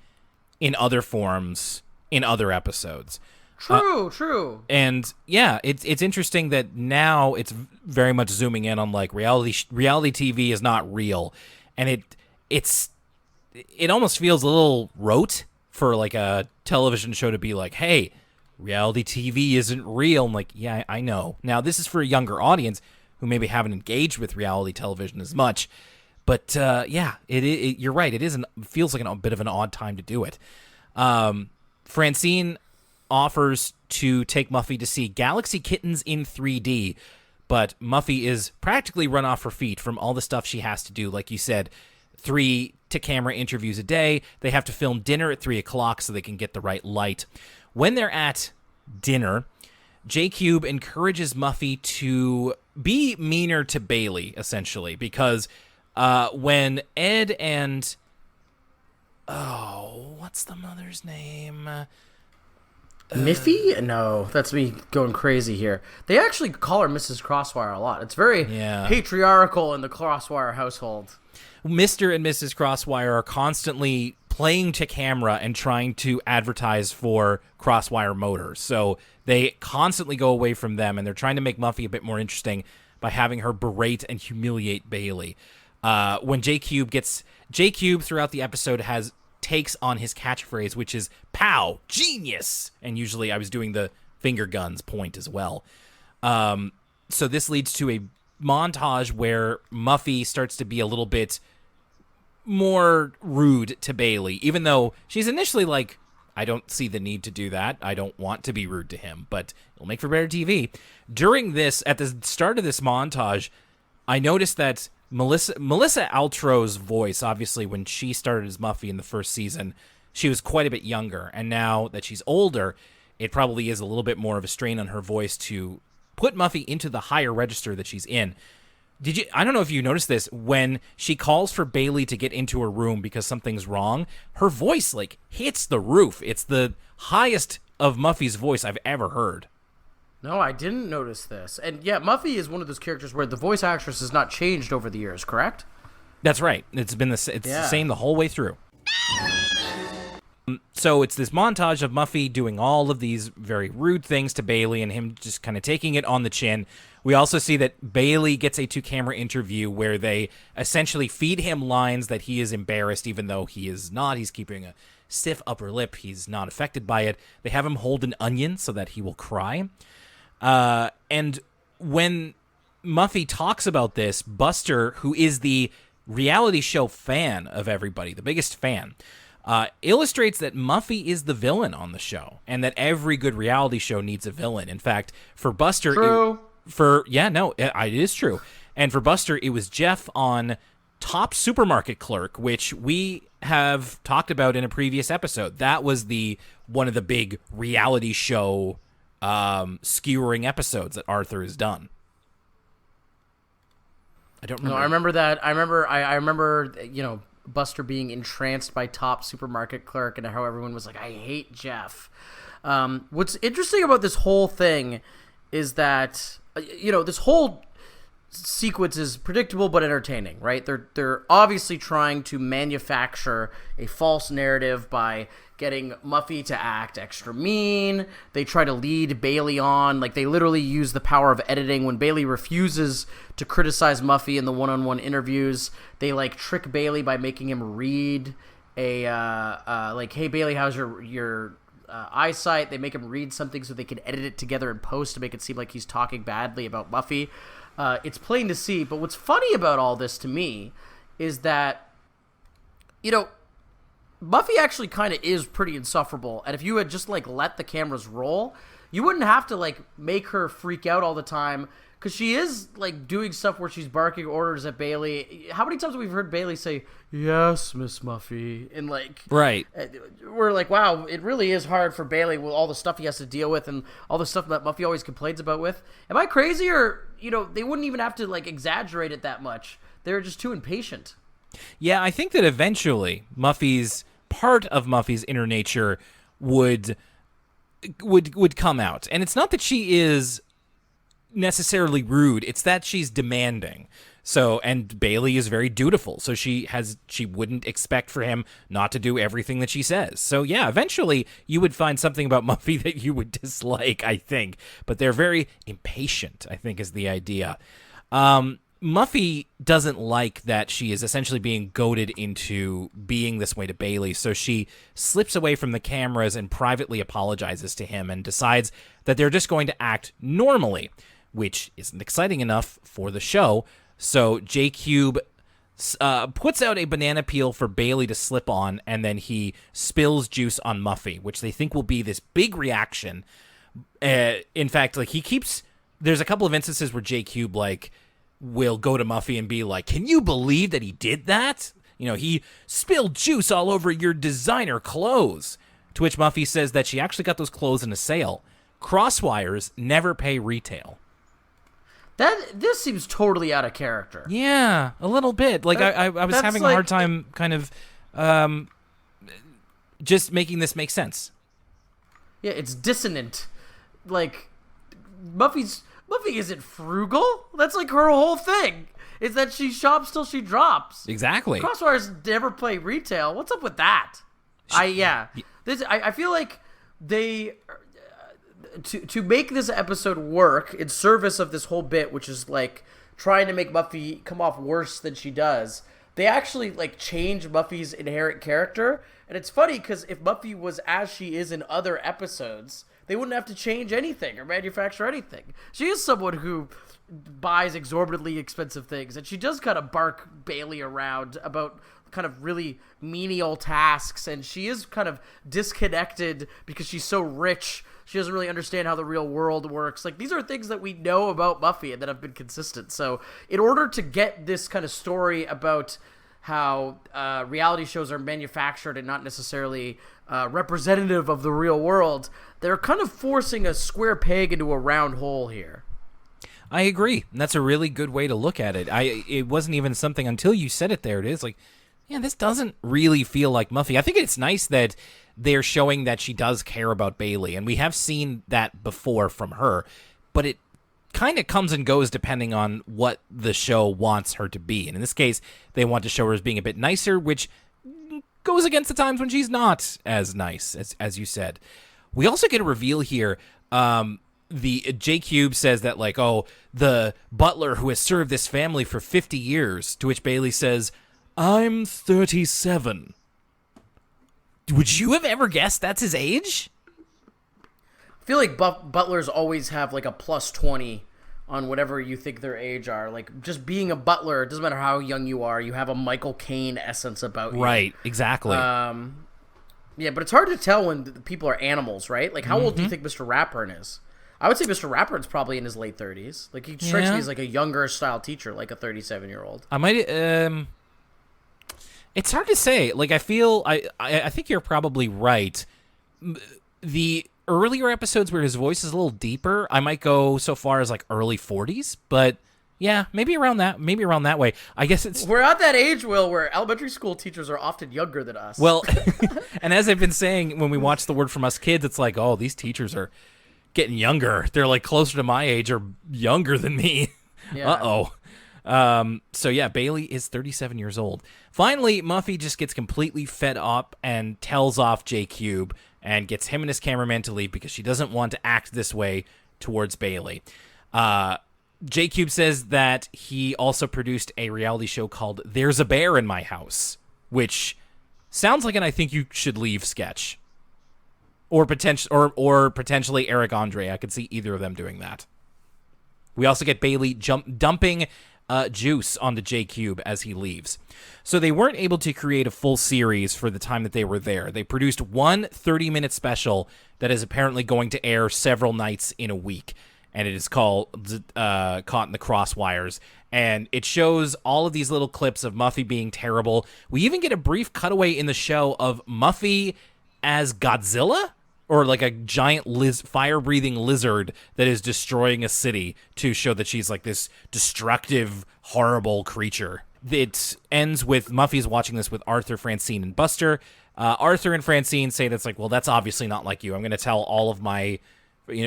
S2: in other forms in other episodes.
S1: True.
S2: And yeah, it's interesting that now it's very much zooming in on like reality TV is not real, and it almost feels a little rote for like a television show to be like, hey, reality TV isn't real. I'm like, yeah, I know. Now, this is for a younger audience who maybe haven't engaged with reality television as much. But, yeah, you're right. It feels like a bit of an odd time to do it. Francine offers to take Muffy to see Galaxy Kittens in 3D, but Muffy is practically run off her feet from all the stuff she has to do. Like you said, 3 to-camera interviews a day. They have to film dinner at 3 o'clock so they can get the right light. When they're at dinner, J-Cube encourages Muffy to be meaner to Bailey, essentially, because when Ed and... Oh, what's the mother's name?
S1: Miffy? No, that's me going crazy here. They actually call her Mrs. Crosswire a lot. It's very patriarchal in the Crosswire household.
S2: Mr. and Mrs. Crosswire are constantly playing to camera and trying to advertise for Crosswire Motors. So they constantly go away from them, and they're trying to make Muffy a bit more interesting by having her berate and humiliate Bailey. When J-Cube throughout the episode takes on his catchphrase, which is "Pow, genius!" And usually I was doing the finger guns point as well. So this leads to a montage where Muffy starts to be a little bit more rude to Bailey, even though she's initially like, I don't see the need to do that. I don't want to be rude to him, but it'll make for better TV. During this, at the start of this montage, I noticed that Melissa Altro's voice, obviously, when she started as Muffy in the first season, she was quite a bit younger. And now that she's older, it probably is a little bit more of a strain on her voice to put Muffy into the higher register that she's in. I don't know if you noticed this, when she calls for Bailey to get into her room because something's wrong, her voice, like, hits the roof. It's the highest of Muffy's voice I've ever heard.
S1: No, I didn't notice this. And yeah, Muffy is one of those characters where the voice actress has not changed over the years, correct?
S2: That's right. It's been the same the whole way through. So it's this montage of Muffy doing all of these very rude things to Bailey and him just kind of taking it on the chin. We also see that Bailey gets a 2-camera interview where they essentially feed him lines that he is embarrassed, even though he is not. He's keeping a stiff upper lip. He's not affected by it. They have him hold an onion so that he will cry. And when Muffy talks about this, Buster, who is the reality show fan of everybody, the biggest fan, illustrates that Muffy is the villain on the show and that every good reality show needs a villain. In fact, for Buster...
S1: True.
S2: It is true. And for Buster, it was Jeff on Top Supermarket Clerk, which we have talked about in a previous episode. That was one of the big reality show skewering episodes that Arthur has done. I don't remember.
S1: No, I remember that. I remember, Buster being entranced by Top Supermarket Clerk and how everyone was like, I hate Jeff. What's interesting about this whole thing is that, this whole sequence is predictable but entertaining, right? They're obviously trying to manufacture a false narrative by getting Muffy to act extra mean. They try to lead Bailey on. Like, they literally use the power of editing. When Bailey refuses to criticize Muffy in the one-on-one interviews, they, trick Bailey by making him read hey, Bailey, how's your eyesight? They make him read something so they can edit it together in post to make it seem like he's talking badly about Muffy. It's plain to see. But what's funny about all this to me is that, Muffy actually kind of is pretty insufferable. And if you had just, let the cameras roll, you wouldn't have to, make her freak out all the time. Because she is, doing stuff where she's barking orders at Bailey. How many times have we heard Bailey say, "Yes, Miss Muffy"? And,
S2: right.
S1: We're like, wow, it really is hard for Bailey with all the stuff he has to deal with and all the stuff that Muffy always complains about with. Am I crazy? Or, they wouldn't even have to, exaggerate it that much. They're just too impatient.
S2: Yeah, I think that eventually part of Muffy's inner nature would come out. And it's not that she is necessarily rude, it's that she's demanding. So, and Bailey is very dutiful, so she wouldn't expect for him not to do everything that she says. So yeah, eventually you would find something about Muffy that you would dislike, I think. But they're very impatient, I think, is the idea. Muffy doesn't like that she is essentially being goaded into being this way to Bailey, so she slips away from the cameras and privately apologizes to him and decides that they're just going to act normally, which isn't exciting enough for the show. So J-Cube puts out a banana peel for Bailey to slip on, and then he spills juice on Muffy, which they think will be this big reaction. In fact, like there's a couple of instances where J-Cube will go to Muffy and be like, "Can you believe that he did that? He spilled juice all over your designer clothes." To which Muffy says that she actually got those clothes in a sale. Crosswires never pay retail.
S1: This seems totally out of character.
S2: Yeah, a little bit. I was having a hard time kind of just making this make sense.
S1: Yeah, it's dissonant. Muffy isn't frugal. That's her whole thing. Is that she shops till she drops.
S2: Exactly.
S1: Crosswires never play retail. What's up with that? I feel like they to make this episode work in service of this whole bit, which is trying to make Muffy come off worse than she does. They actually change Muffy's inherent character, and it's funny because if Muffy was as she is in other episodes, they wouldn't have to change anything or manufacture anything. She is someone who buys exorbitantly expensive things, and she does kind of bark Bailey around about kind of really menial tasks, and she is kind of disconnected because she's so rich. She doesn't really understand how the real world works. These are things that we know about Muffy and that have been consistent. So in order to get this kind of story about how reality shows are manufactured and not necessarily representative of the real world, they're kind of forcing a square peg into a round hole here.
S2: I agree. And that's a really good way to look at it. It wasn't even something until you said it there. It is this doesn't really feel like Muffy. I think it's nice that they're showing that she does care about Bailey, and we have seen that before from her, but it kind of comes and goes depending on what the show wants her to be. And in this case, they want to show her as being a bit nicer, which goes against the times when she's not as nice, as you said. We also get a reveal here. The J-Cube says that the butler who has served this family for 50 years, to which Bailey says, "I'm 37. Would you have ever guessed that's his age?
S1: I feel like butlers always have a plus 20 on whatever you think their age are. Just being a butler, it doesn't matter how young you are, you have a Michael Caine essence about you.
S2: Right, exactly.
S1: Yeah, but it's hard to tell when people are animals, right? How old do you think Mr. Ratburn is? I would say Mr. Ratburn's probably in his late 30s. He strikes me as a younger style teacher, a 37-year-old.
S2: I might it's hard to say. I think you're probably right. The earlier episodes where his voice is a little deeper, I might go so far as early 40s, but yeah, maybe around that way. I guess
S1: we're at that age, Will, where elementary school teachers are often younger than us.
S2: Well, and as I've been saying, when we watch The Word From Us Kids, it's these teachers are getting younger. They're closer to my age or younger than me. Yeah. Uh-oh. So yeah, Bailey is 37 years old. Finally, Muffy just gets completely fed up and tells off J-Cube and gets him and his cameraman to leave because she doesn't want to act this way towards Bailey. J-Cube says that he also produced a reality show called There's a Bear in My House, which sounds like an I Think You Should Leave sketch. Or potentially Eric Andre. I could see either of them doing that. We also get Bailey dumping juice onto J-Cube as he leaves. So they weren't able to create a full series for the time that they were there. They produced one 30-minute special that is apparently going to air several nights in a week, and it is called Caught in the Crosswires. And it shows all of these little clips of Muffy being terrible. We even get a brief cutaway in the show of Muffy as Godzilla, or a giant fire-breathing lizard that is destroying a city to show that she's this destructive, horrible creature. It ends with Muffy's watching this with Arthur, Francine, and Buster. Arthur and Francine say that's well, that's obviously not like you. I'm going to tell all of my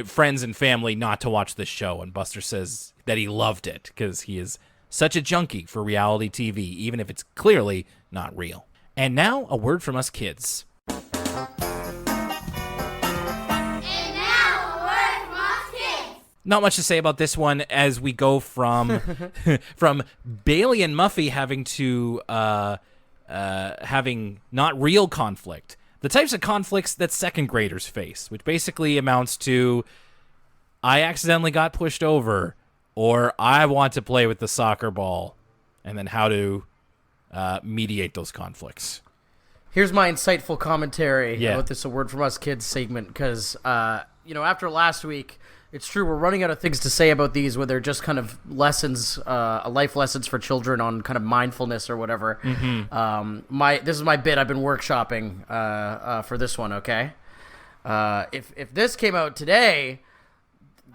S2: friends and family not to watch this show. And Buster says that he loved it because he is such a junkie for reality TV, even if it's clearly not real. And now, a word from us kids. Not much to say about this one as we go from from Bailey and Muffy having to having not real conflict, the types of conflicts that second graders face, which basically amounts to I accidentally got pushed over, or I want to play with the soccer ball, and then how to mediate those conflicts.
S1: Here's my insightful commentary
S2: Yeah.
S1: about this A Word From Us Kids segment, because, after last week, it's true, we're running out of things to say about these where they're just kind of lessons, life lessons for children on kind of mindfulness or whatever. Mm-hmm. This is my bit I've been workshopping for this one, okay? If this came out today,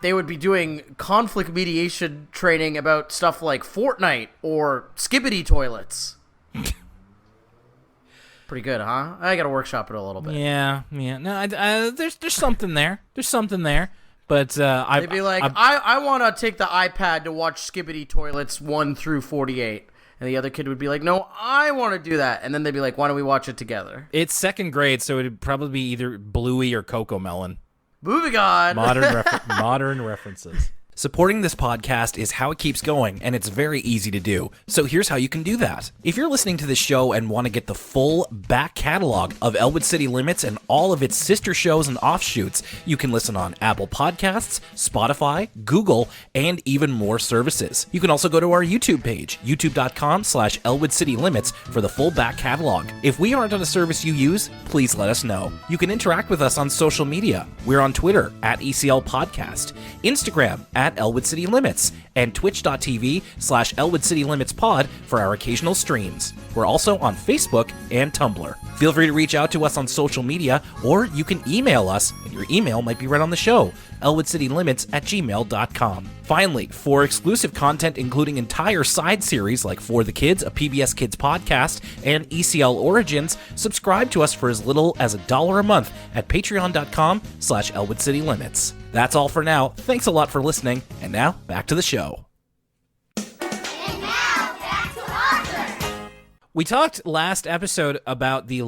S1: they would be doing conflict mediation training about stuff like Fortnite or Skibbity toilets. Pretty good, huh? I gotta workshop it a little bit.
S2: Yeah. No, there's something there. There's something there. But
S1: they'd be like, I want to take the iPad to watch Skibbity toilets 1 through 48. And the other kid would be like, no, I want to do that. And then they'd be like, why don't we watch it together?
S2: It's second grade, so it'd probably be either Bluey or Coco Melon.
S1: Moving on.
S2: Modern references.
S3: Supporting this podcast is how it keeps going, and it's very easy to do. So here's how you can do that. If you're listening to this show and want to get the full back catalog of Elwood City Limits and all of its sister shows and offshoots, you can listen on Apple Podcasts, Spotify, Google, and even more services. You can also go to our YouTube page, youtube.com/Elwood City Limits, for the full back catalog. If we aren't on a service you use, please let us know. You can interact with us on social media. We're on Twitter @ECL Podcast, Instagram @Elwood City Limits, and twitch.tv/Elwood City Limits Pod for our occasional streams. We're also on Facebook and Tumblr. Feel free to reach out to us on social media, or you can email us, and your email might be read on the show, elwoodcitylimits@gmail.com. Finally, for exclusive content including entire side series like For the Kids, a PBS Kids podcast, and ECL Origins, subscribe to us for as little as $1 a month at patreon.com/Elwood City Limits. That's all for now. Thanks a lot for listening, and now back to the show.
S4: And now, back to Arthur.
S2: We talked last episode about the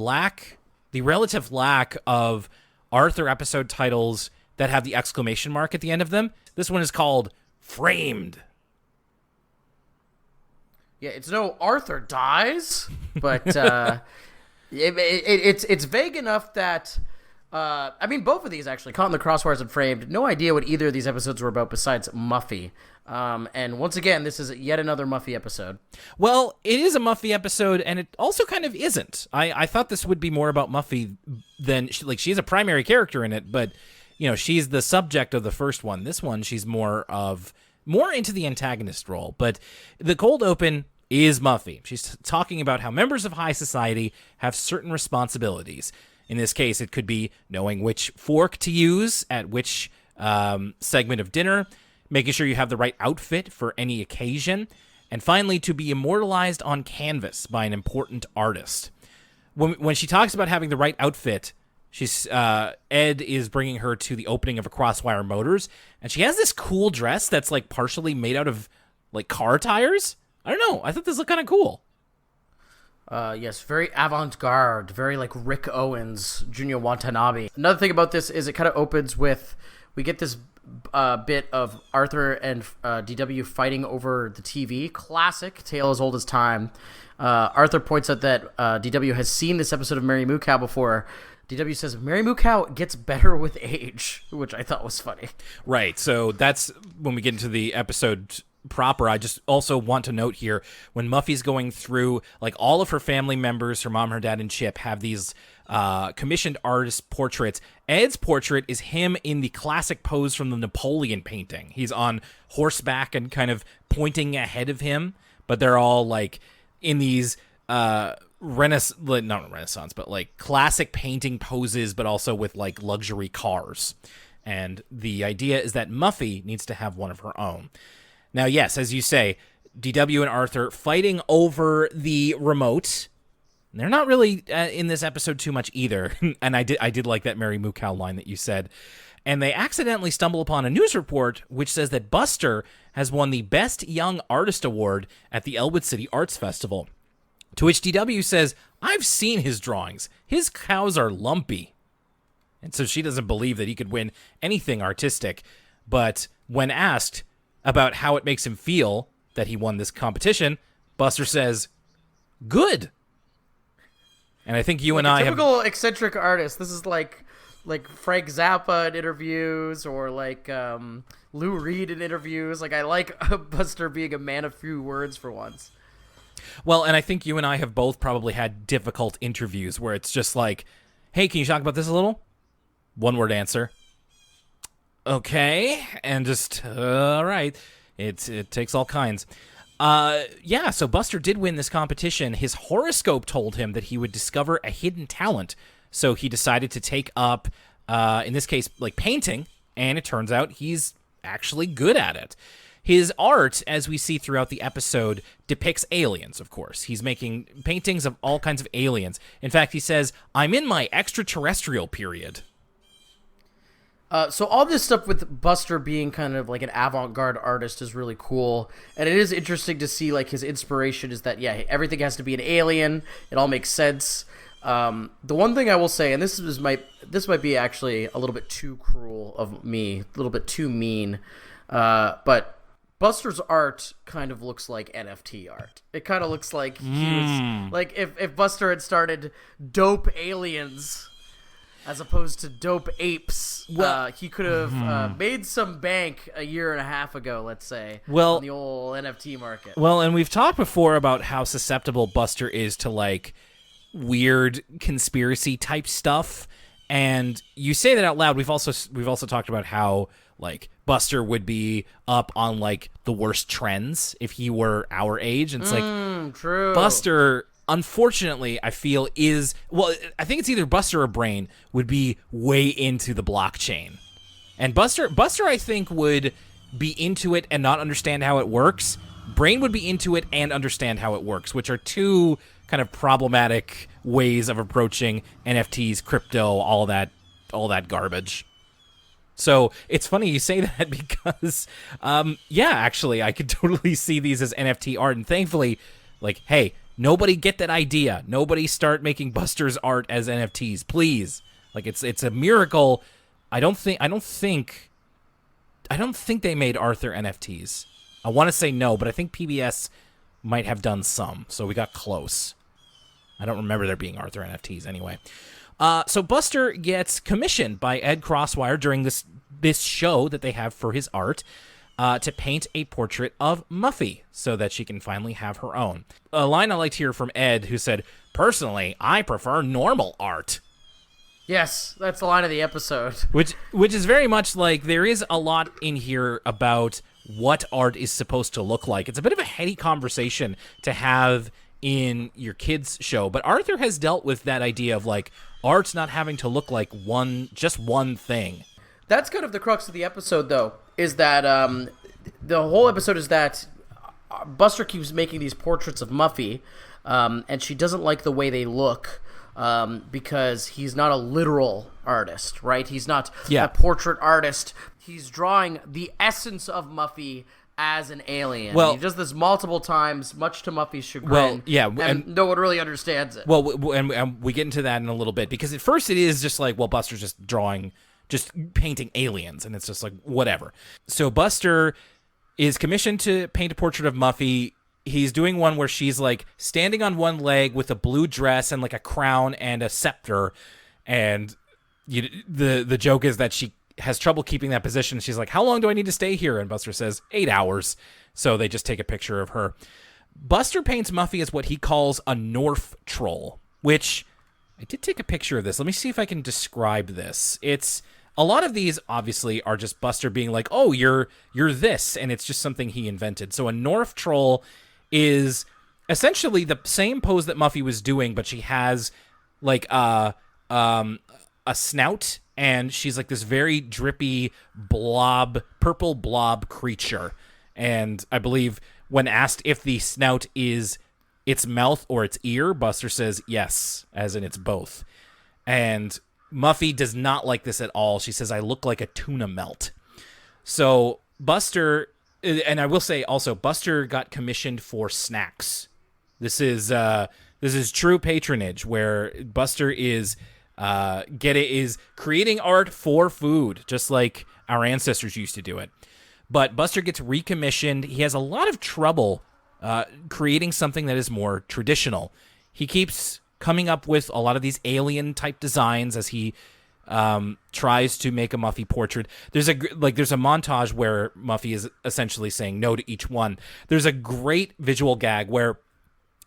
S2: relative lack of Arthur episode titles that have the exclamation mark at the end of them. This one is called Framed.
S1: Yeah, it's no Arthur dies, but it's vague enough that both of these actually, Caught in the Crosswires and Framed, no idea what either of these episodes were about besides Muffy. And once again, this is yet another Muffy episode.
S2: Well, it is a Muffy episode, and it also kind of isn't. I thought this would be more about Muffy than she's a primary character in it, but she's the subject of the first one. This one, she's more into the antagonist role. But the cold open is Muffy. She's talking about how members of high society have certain responsibilities. In this case, it could be knowing which fork to use at which segment of dinner, making sure you have the right outfit for any occasion, and finally, to be immortalized on canvas by an important artist. When she talks about having the right outfit, Ed is bringing her to the opening of a Crosswire Motors, and she has this cool dress that's like partially made out of like car tires. I don't know. I thought this looked kind of cool.
S1: Yes, very avant-garde, very like Rick Owens, Junior Watanabe. Another thing about this is it kind of opens with, we get this bit of Arthur and DW fighting over the TV. Classic, tale as old as time. Arthur points out that DW has seen this episode of Mary Moo Cow before. DW says, Mary Moo Cow gets better with age, which I thought was funny.
S2: Right, so that's when we get into the episode proper. I just also want to note here, when Muffy's going through, like, all of her family members, her mom, her dad, and Chip have these commissioned artist portraits. Ed's portrait is him in the classic pose from the Napoleon painting. He's on horseback and kind of pointing ahead of him, but they're all, like, in these not Renaissance, but, like, classic painting poses, but also with, like, luxury cars. And the idea is that Muffy needs to have one of her own. Now, yes, as you say, DW and Arthur fighting over the remote. They're not really in this episode too much either. And I did like that Mary Moo Cow line that you said. And they accidentally stumble upon a news report which says that Buster has won the Best Young Artist Award at the Elwood City Arts Festival. To which DW says, I've seen his drawings. His cows are lumpy. And so she doesn't believe that he could win anything artistic. But when asked about how it makes him feel that he won this competition, Buster says, good. And I think you and I have...
S1: Typical eccentric artist. This is like Frank Zappa in interviews, or like Lou Reed in interviews. Like, I like Buster being a man of few words for once.
S2: Well, and I think you and I have both probably had difficult interviews where it's just like, hey, can you talk about this a little? One-word answer. Okay. And just, all right. It takes all kinds. So Buster did win this competition. His horoscope told him that he would discover a hidden talent. So he decided to take up, in this case, like painting. And it turns out he's actually good at it. His art, as we see throughout the episode, depicts aliens, of course. He's making paintings of all kinds of aliens. In fact, he says, I'm in my extraterrestrial period.
S1: So all this stuff with Buster being kind of like an avant-garde artist is really cool. And it is interesting to see like his inspiration is that, yeah, everything has to be an alien. It all makes sense. The one thing I will say, and this might be actually a little bit too cruel of me, a little bit too mean, but Buster's art kind of looks like NFT art. It kind of looks like he was like if Buster had started Dope Aliens as opposed to Dope Apes. Well, he could have made some bank a year and a half ago, let's say, on the old NFT market.
S2: Well, and we've talked before about how susceptible Buster is to like weird conspiracy type stuff, and you say that out loud. We've also talked about how like Buster would be up on like the worst trends if he were our age, and it's like
S1: true.
S2: Buster, unfortunately, I feel I think it's either Buster or Brain would be way into the blockchain, and Buster I think would be into it and not understand how it works. Brain would be into it and understand how it works, which are two kind of problematic ways of approaching NFTs, crypto, all that garbage. So it's funny you say that because, actually, I could totally see these as NFT art. And thankfully, like, hey, nobody get that idea. Nobody start making Buster's art as NFTs, please. Like, it's a miracle. I don't think they made Arthur NFTs. I want to say no, but I think PBS might have done some. So we got close. I don't remember there being Arthur NFTs anyway. So Buster gets commissioned by Ed Crosswire during this show that they have for his art to paint a portrait of Muffy so that she can finally have her own. A line I liked here from Ed, who said, "Personally, I prefer normal art."
S1: Yes, that's the line of the episode.
S2: Which is very much like there is a lot in here about what art is supposed to look like. It's a bit of a heady conversation to have in your kids' show, but Arthur has dealt with that idea of like art's not having to look like just one thing.
S1: That's kind of the crux of the episode, though, is that the whole episode is that Buster keeps making these portraits of Muffy, and she doesn't like the way they look because he's not a literal artist, right? He's not a portrait artist. He's drawing the essence of Muffy as an alien.
S2: Well,
S1: he does this multiple times, much to Muffy's chagrin. And no one really understands it.
S2: Well, and we get into that in a little bit, because at first it is just like, well, Buster's just painting aliens, and it's just like, whatever. So Buster is commissioned to paint a portrait of Muffy. He's doing one where she's like standing on one leg with a blue dress and like a crown and a scepter, and the joke is that she has trouble keeping that position. She's like, how long do I need to stay here? And Buster says 8 hours. So they just take a picture of her. Buster paints Muffy as what he calls a Norf troll, which I did take a picture of this. Let me see if I can describe this. It's a lot of these obviously are just Buster being like, oh, you're this, and it's just something he invented. So a Norf troll is essentially the same pose that Muffy was doing, but she has like a snout, and she's like this very drippy purple blob creature. And I believe when asked if the snout is its mouth or its ear, Buster says yes, as in it's both. And Muffy does not like this at all. She says, I look like a tuna melt. So Buster, and I will say also, Buster got commissioned for snacks. This is true patronage, where Buster is creating art for food, just like our ancestors used to do it. But Buster gets recommissioned. He has a lot of trouble creating something that is more traditional. He keeps coming up with a lot of these alien-type designs as he tries to make a Muffy portrait. There's a montage where Muffy is essentially saying no to each one. There's a great visual gag where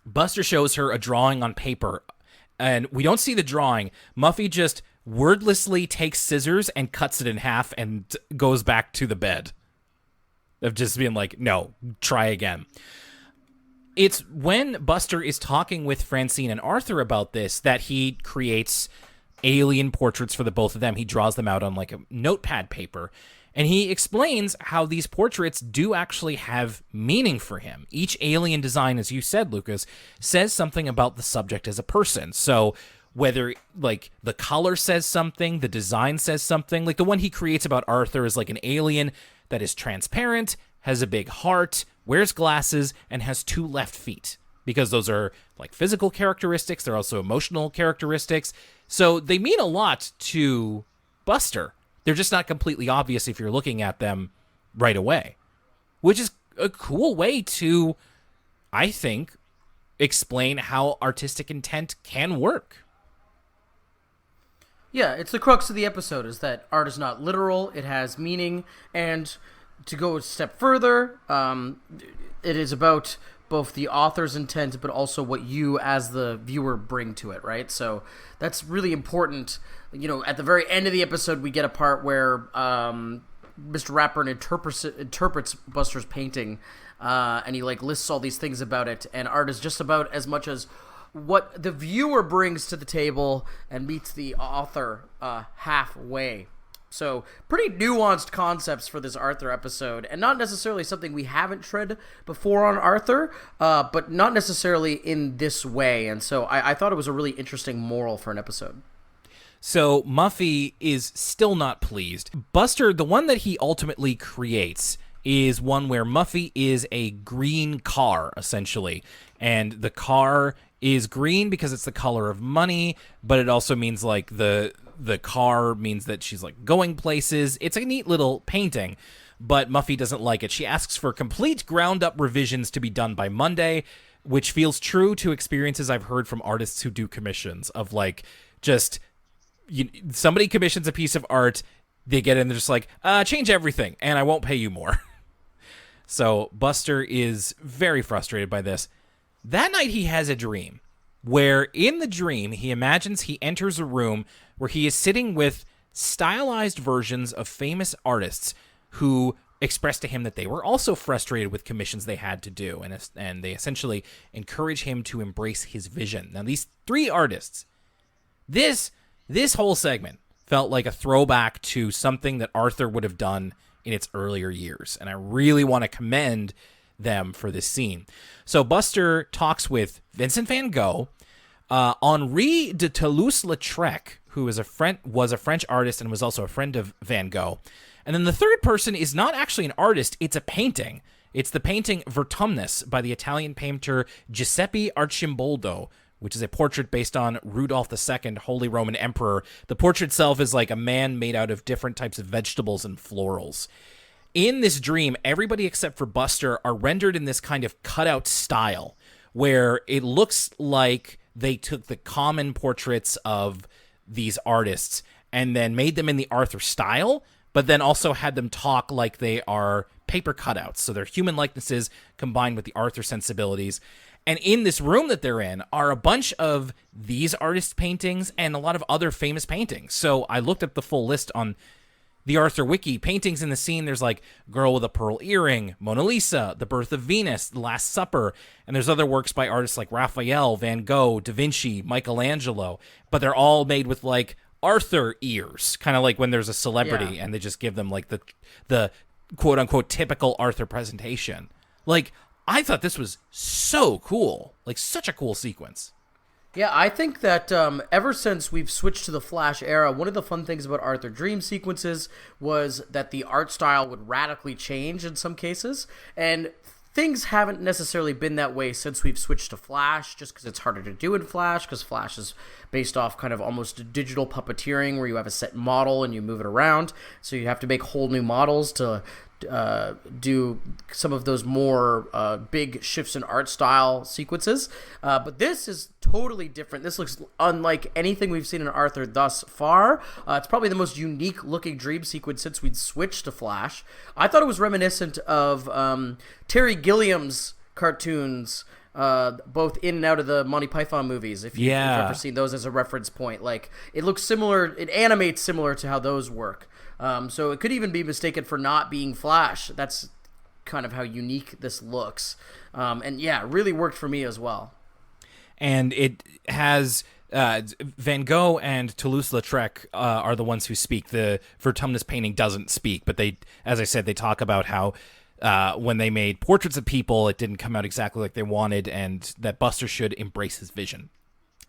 S2: Buster shows her a drawing on paper, and we don't see the drawing. Muffy just wordlessly takes scissors and cuts it in half and goes back to the bed. Of just being like, no, try again. It's when Buster is talking with Francine and Arthur about this that he creates alien portraits for the both of them. He draws them out on like a notepad paper, and he explains how these portraits do actually have meaning for him. Each alien design, as you said, Lucas, says something about the subject as a person. So whether like the color says something, the design says something, like the one he creates about Arthur is like an alien that is transparent, has a big heart, wears glasses, and has 2 left feet. Because those are like physical characteristics, they're also emotional characteristics. So they mean a lot to Buster. They're just not completely obvious if you're looking at them right away. Which is a cool way to, I think, explain how artistic intent can work.
S1: Yeah, it's the crux of the episode, is that art is not literal, it has meaning, and to go a step further, it is about both the author's intent, but also what you as the viewer bring to it, right? So that's really important. You know, at the very end of the episode, we get a part where Mr. Ratburn interprets Buster's painting, and he like lists all these things about it, and art is just about as much as what the viewer brings to the table and meets the author halfway. So pretty nuanced concepts for this Arthur episode, and not necessarily something we haven't tread before on Arthur, but not necessarily in this way. And so I thought it was a really interesting moral for an episode.
S2: So Muffy is still not pleased. Buster, the one that he ultimately creates, is one where Muffy is a green car, essentially. And the car is green because it's the color of money, but it also means like the car means that she's like going places. It's a neat little painting, but Muffy doesn't like it. She asks for complete ground up revisions to be done by Monday, which feels true to experiences I've heard from artists who do commissions of like just somebody commissions a piece of art, they get in, they're just like, change everything and I won't pay you more. So Buster is very frustrated by this. That night he has a dream where in the dream he imagines he enters a room where he is sitting with stylized versions of famous artists who expressed to him that they were also frustrated with commissions they had to do, and they essentially encourage him to embrace his vision. Now these 3 artists, this whole segment felt like a throwback to something that Arthur would have done in its earlier years, and I really want to commend them for this scene. So Buster talks with Vincent van Gogh, Henri de Toulouse-Lautrec, who was a French artist and was also a friend of Van Gogh. And then the third person is not actually an artist, it's a painting. It's the painting Vertumnus by the Italian painter Giuseppe Arcimboldo, which is a portrait based on Rudolph II, Holy Roman Emperor. The portrait itself is like a man made out of different types of vegetables and florals. In this dream, everybody except for Buster are rendered in this kind of cutout style, where it looks like they took the common portraits of these artists and then made them in the Arthur style, but then also had them talk like they are paper cutouts. So they're human likenesses combined with the Arthur sensibilities. And in this room that they're in are a bunch of these artist paintings and a lot of other famous paintings. So I looked up the full list on the Arthur Wiki. Paintings in the scene, there's like Girl with a Pearl Earring, Mona Lisa, The Birth of Venus, The Last Supper, and there's other works by artists like Raphael, Van Gogh, Da Vinci, Michelangelo, but they're all made with like Arthur ears, kind of like when there's a celebrity and they just give them like the quote-unquote typical Arthur presentation. Like, I thought this was so cool, like such a cool sequence.
S1: Yeah, I think that ever since we've switched to the Flash era, one of the fun things about Arthur Dream sequences was that the art style would radically change in some cases, and things haven't necessarily been that way since we've switched to Flash, just because it's harder to do in Flash, because Flash is based off kind of almost digital puppeteering where you have a set model and you move it around, so you have to make whole new models to do some of those more big shifts in art style sequences. But this is totally different. This looks unlike anything we've seen in Arthur thus far. It's probably the most unique looking dream sequence since we'd switched to Flash. I thought it was reminiscent of Terry Gilliam's cartoons both in and out of the Monty Python movies. If you've ever seen those as a reference point, like it looks similar, it animates similar to how those work. So it could even be mistaken for not being Flash. That's kind of how unique this looks. And yeah, it really worked for me as well.
S2: And it has Van Gogh and Toulouse-Lautrec are the ones who speak. The Vertumnus painting doesn't speak, but they, as I said, they talk about how when they made portraits of people, it didn't come out exactly like they wanted, and that Buster should embrace his vision.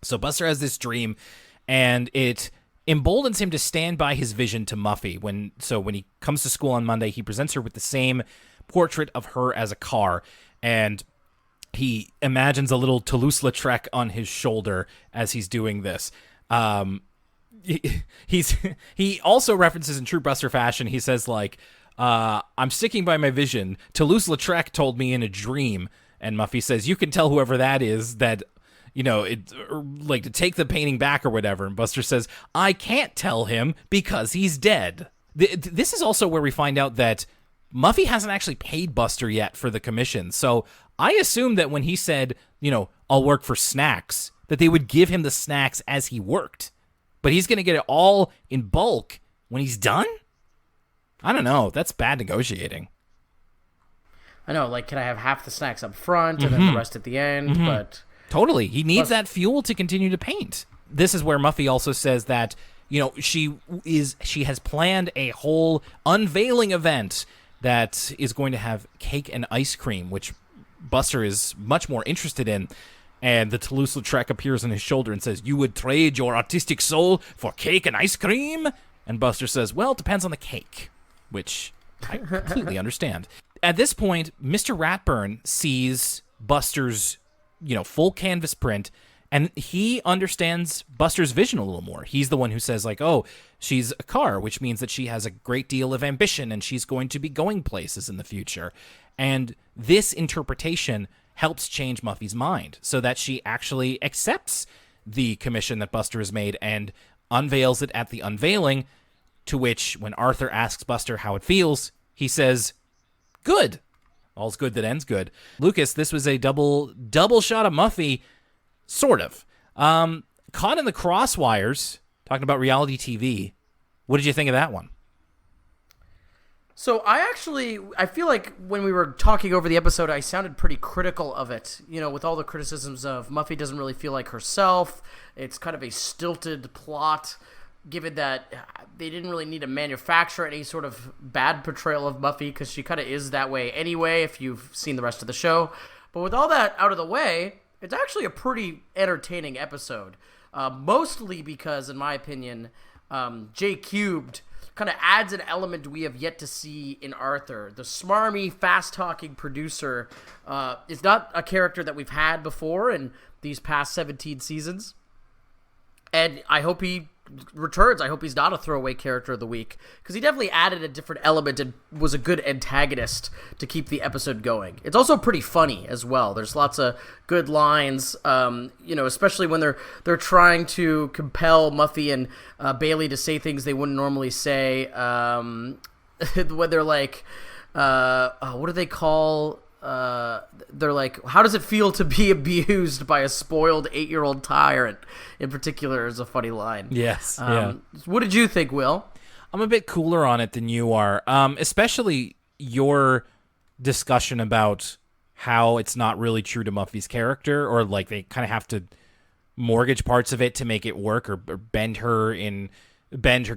S2: So Buster has this dream, and it emboldens him to stand by his vision to Muffy. When he comes to school on Monday, he presents her with the same portrait of her as a car, and he imagines a little Toulouse-Lautrec on his shoulder as he's doing this. He also references in true Buster fashion. He says, like, I'm sticking by my vision. Toulouse-Lautrec told me in a dream. And Muffy says, you can tell whoever that is that, like to take the painting back or whatever. And Buster says, I can't tell him because he's dead. This is also where we find out that Muffy hasn't actually paid Buster yet for the commission. So I assumed that when he said, I'll work for snacks, that they would give him the snacks as he worked. But he's going to get it all in bulk when he's done? I don't know. That's bad negotiating.
S1: I know, like, can I have half the snacks up front and then the rest at the end? But
S2: totally. He needs that fuel to continue to paint. This is where Muffy also says that, she has planned a whole unveiling event that is going to have cake and ice cream, which Buster is much more interested in. And the Toulouse-Lautrec appears on his shoulder and says, you would trade your artistic soul for cake and ice cream? And Buster says, well, it depends on the cake, which I completely understand. At this point, Mr. Ratburn sees Buster's, full canvas print, and he understands Buster's vision a little more. He's the one who says, like, oh, she's a car, which means that she has a great deal of ambition and she's going to be going places in the future. And this interpretation helps change Muffy's mind so that she actually accepts the commission that Buster has made and unveils it at the unveiling, to which, when Arthur asks Buster how it feels, he says, good. All's good that ends good. Lucas, this was a double shot of Muffy, sort of. Caught in the Crosswires, talking about reality TV. What did you think of that one?
S1: So I feel like when we were talking over the episode, I sounded pretty critical of it, with all the criticisms of Muffy doesn't really feel like herself. It's kind of a stilted plot, given that they didn't really need to manufacture any sort of bad portrayal of Muffy, because she kind of is that way anyway, if you've seen the rest of the show. But with all that out of the way, it's actually a pretty entertaining episode, mostly because, in my opinion, J Cubed kind of adds an element we have yet to see in Arthur. The smarmy, fast-talking producer is not a character that we've had before in these past 17 seasons. And I hope he returns. I hope he's not a throwaway character of the week, because he definitely added a different element and was a good antagonist to keep the episode going. It's also pretty funny as well. There's lots of good lines, especially when they're trying to compel Muffy and Bailey to say things they wouldn't normally say. When they're like, what do they call? They're like, how does it feel to be abused by a spoiled 8-year-old tyrant? In particular, is a funny line.
S2: Yes.
S1: What did you think, Will?
S2: I'm a bit cooler on it than you are, especially your discussion about how it's not really true to Muffy's character, or like they kind of have to mortgage parts of it to make it work, or bend her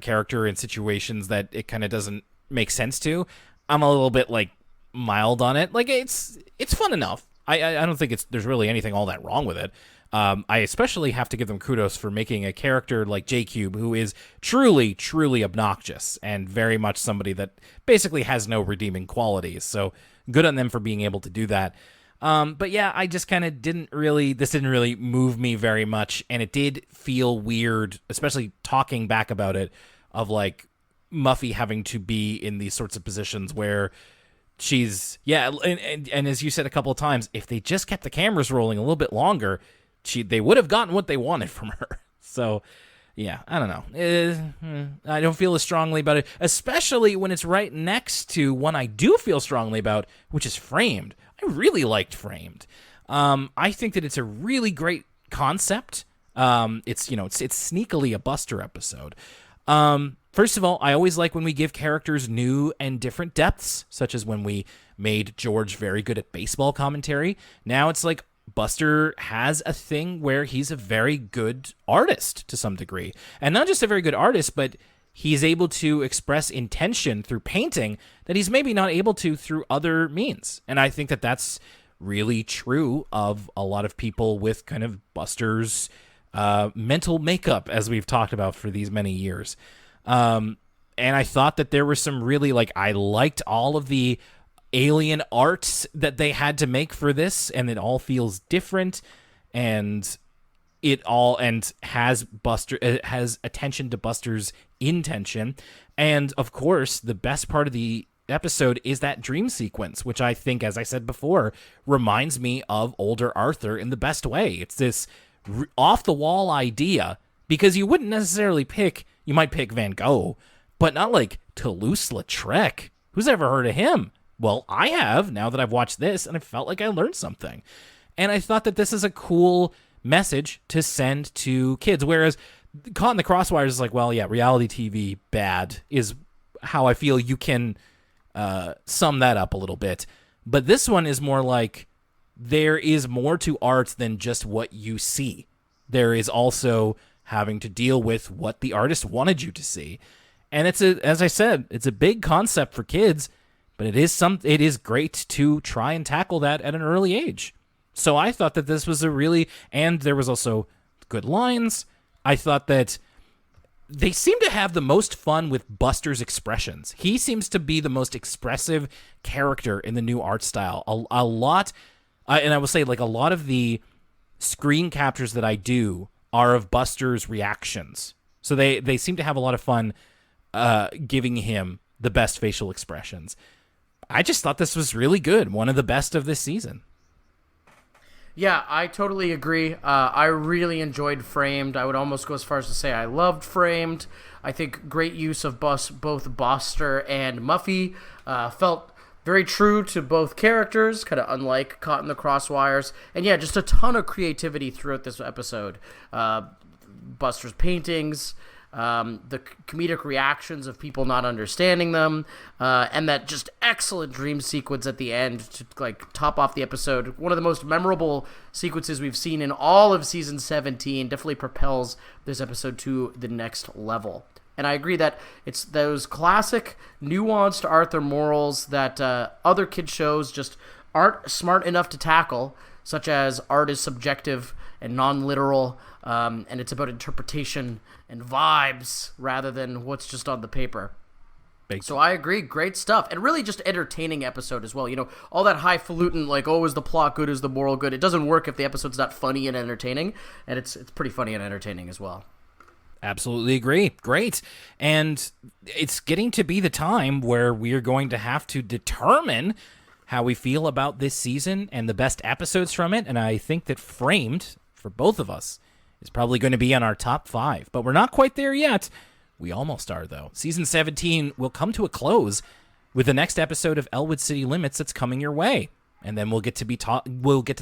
S2: character in situations that it kind of doesn't make sense to. I'm a little bit like mild on it. Like it's fun enough. I don't think there's really anything all that wrong with it. I especially have to give them kudos for making a character like J-Cube, who is truly, truly obnoxious and very much somebody that basically has no redeeming qualities. So good on them for being able to do that. But yeah, I just kind of didn't really move me very much. And it did feel weird, especially talking back about it, of like Muffy having to be in these sorts of positions where she's, and as you said a couple of times, if they just kept the cameras rolling a little bit longer, they would have gotten what they wanted from her. So, yeah, I don't know. I don't feel as strongly about it, especially when it's right next to one I do feel strongly about, which is Framed. I really liked Framed. I think that it's a really great concept. It's sneakily a Buster episode. First of all, I always like when we give characters new and different depths, such as when we made George very good at baseball commentary. Now it's like Buster has a thing where he's a very good artist to some degree. And not just a very good artist, but he's able to express intention through painting that he's maybe not able to through other means. And I think that that's really true of a lot of people with kind of Buster's mental makeup, as we've talked about for these many years. And I thought that there were some really, I liked all of the alien art that they had to make for this, and it all feels different, and has attention to Buster's intention. And of course, the best part of the episode is that dream sequence, which I think, as I said before, reminds me of older Arthur in the best way. It's this off-the-wall idea, because you wouldn't necessarily you might pick Van Gogh, but not like Toulouse-Lautrec. Who's ever heard of him? Well, I have, now that I've watched this, and I felt like I learned something. And I thought that this is a cool message to send to kids, whereas Caught in the Crosswires is like, well, yeah, reality TV bad is how I feel you can sum that up a little bit. But this one is more like there is more to art than just what you see. There is also having to deal with what the artist wanted you to see. And as I said, it's a big concept for kids, but it is great to try and tackle that at an early age. So I thought that this was and there was also good lines. I thought that they seem to have the most fun with Buster's expressions. He seems to be the most expressive character in the new art style. A lot, and I will say, a lot of the screen captures that I do are of Buster's reactions. So they seem to have a lot of fun giving him the best facial expressions. I just thought this was really good. One of the best of this season.
S1: Yeah, I totally agree. I really enjoyed Framed. I would almost go as far as to say I loved Framed. I think great use of both Buster and Muffy. Felt very true to both characters, kind of unlike Caught in the Crosswires. And yeah, just a ton of creativity throughout this episode. Buster's paintings, the comedic reactions of people not understanding them, and that just excellent dream sequence at the end to top off the episode. One of the most memorable sequences we've seen in all of season 17. Definitely propels this episode to the next level. And I agree that it's those classic nuanced Arthur morals that other kid shows just aren't smart enough to tackle, such as art is subjective and non-literal, and it's about interpretation and vibes rather than what's just on the paper. So I agree, great stuff, and really just entertaining episode as well. All that highfalutin, is the plot good, is the moral good? It doesn't work if the episode's not funny and entertaining, and it's pretty funny and entertaining as well.
S2: Absolutely agree. Great. And it's getting to be the time where we are going to have to determine how we feel about this season and the best episodes from it. And I think that Framed, for both of us, is probably going to be on our top 5. But we're not quite there yet. We almost are, though. Season 17 will come to a close with the next episode of Elwood City Limits that's coming your way. And then we'll get to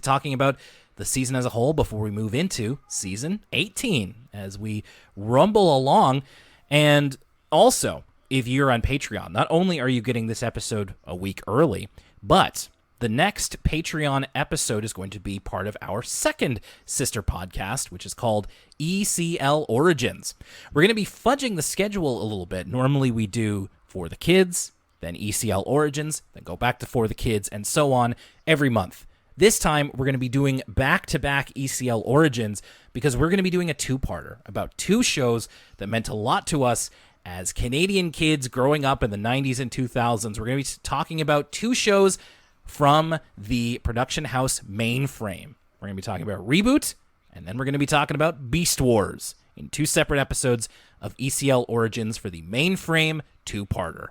S2: talking about the season as a whole before we move into season 18 as we rumble along. And also, if you're on Patreon, not only are you getting this episode a week early, but the next Patreon episode is going to be part of our second sister podcast, which is called ECL Origins. We're going to be fudging the schedule a little bit. Normally we do For the Kids, then ECL Origins, then go back to For the Kids, and so on every month. This time, we're going to be doing back-to-back ECL Origins because we're going to be doing a two-parter about 2 shows that meant a lot to us as Canadian kids growing up in the 90s and 2000s. We're going to be talking about 2 shows from the production house Mainframe. We're going to be talking about Reboot, and then we're going to be talking about Beast Wars in 2 separate episodes of ECL Origins for the Mainframe two-parter.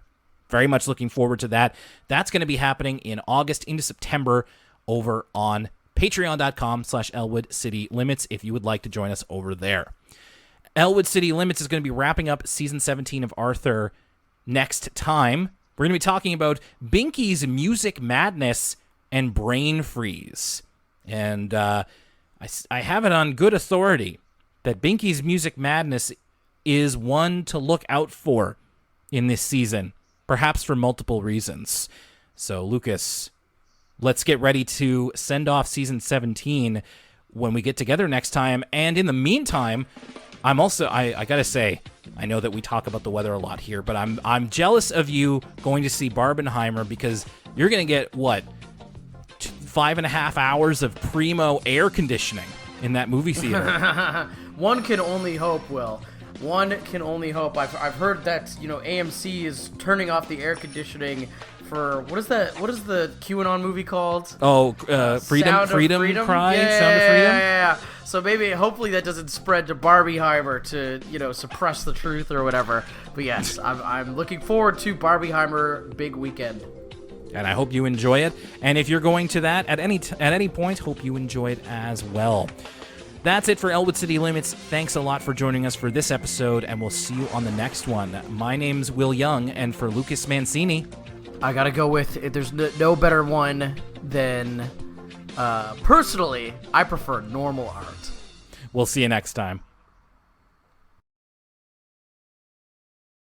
S2: Very much looking forward to that. That's going to be happening in August into September over on patreon.com/Elwood City Limits if you would like to join us over there. Elwood City Limits is going to be wrapping up season 17 of Arthur next time. We're going to be talking about Binky's music madness and brain freeze. And I have it on good authority that Binky's Music Madness is one to look out for in this season, perhaps for multiple reasons. So, Lucas, let's get ready to send off season 17 when we get together next time. And in the meantime, I'm also, I gotta say, I know that we talk about the weather a lot here, but I'm jealous of you going to see Barbenheimer because you're gonna get, 5.5 hours of primo air conditioning in that movie theater.
S1: One can only hope, Will. One can only hope. I've heard that, AMC is turning off the air conditioning for, what is the QAnon movie called?
S2: Oh, Freedom
S1: Sound of
S2: Cry?
S1: Yeah,
S2: Sound of Freedom?
S1: yeah. So maybe, hopefully that doesn't spread to Barbieheimer to, suppress the truth or whatever. But yes, I'm looking forward to Barbieheimer big weekend.
S2: And I hope you enjoy it. And if you're going to that at any point, hope you enjoy it as well. That's it for Elwood City Limits. Thanks a lot for joining us for this episode, and we'll see you on the next one. My name's Will Young, and for Lucas Mancini,
S1: I gotta go with, there's no better one than, personally, I prefer normal art.
S2: we'll see you next time.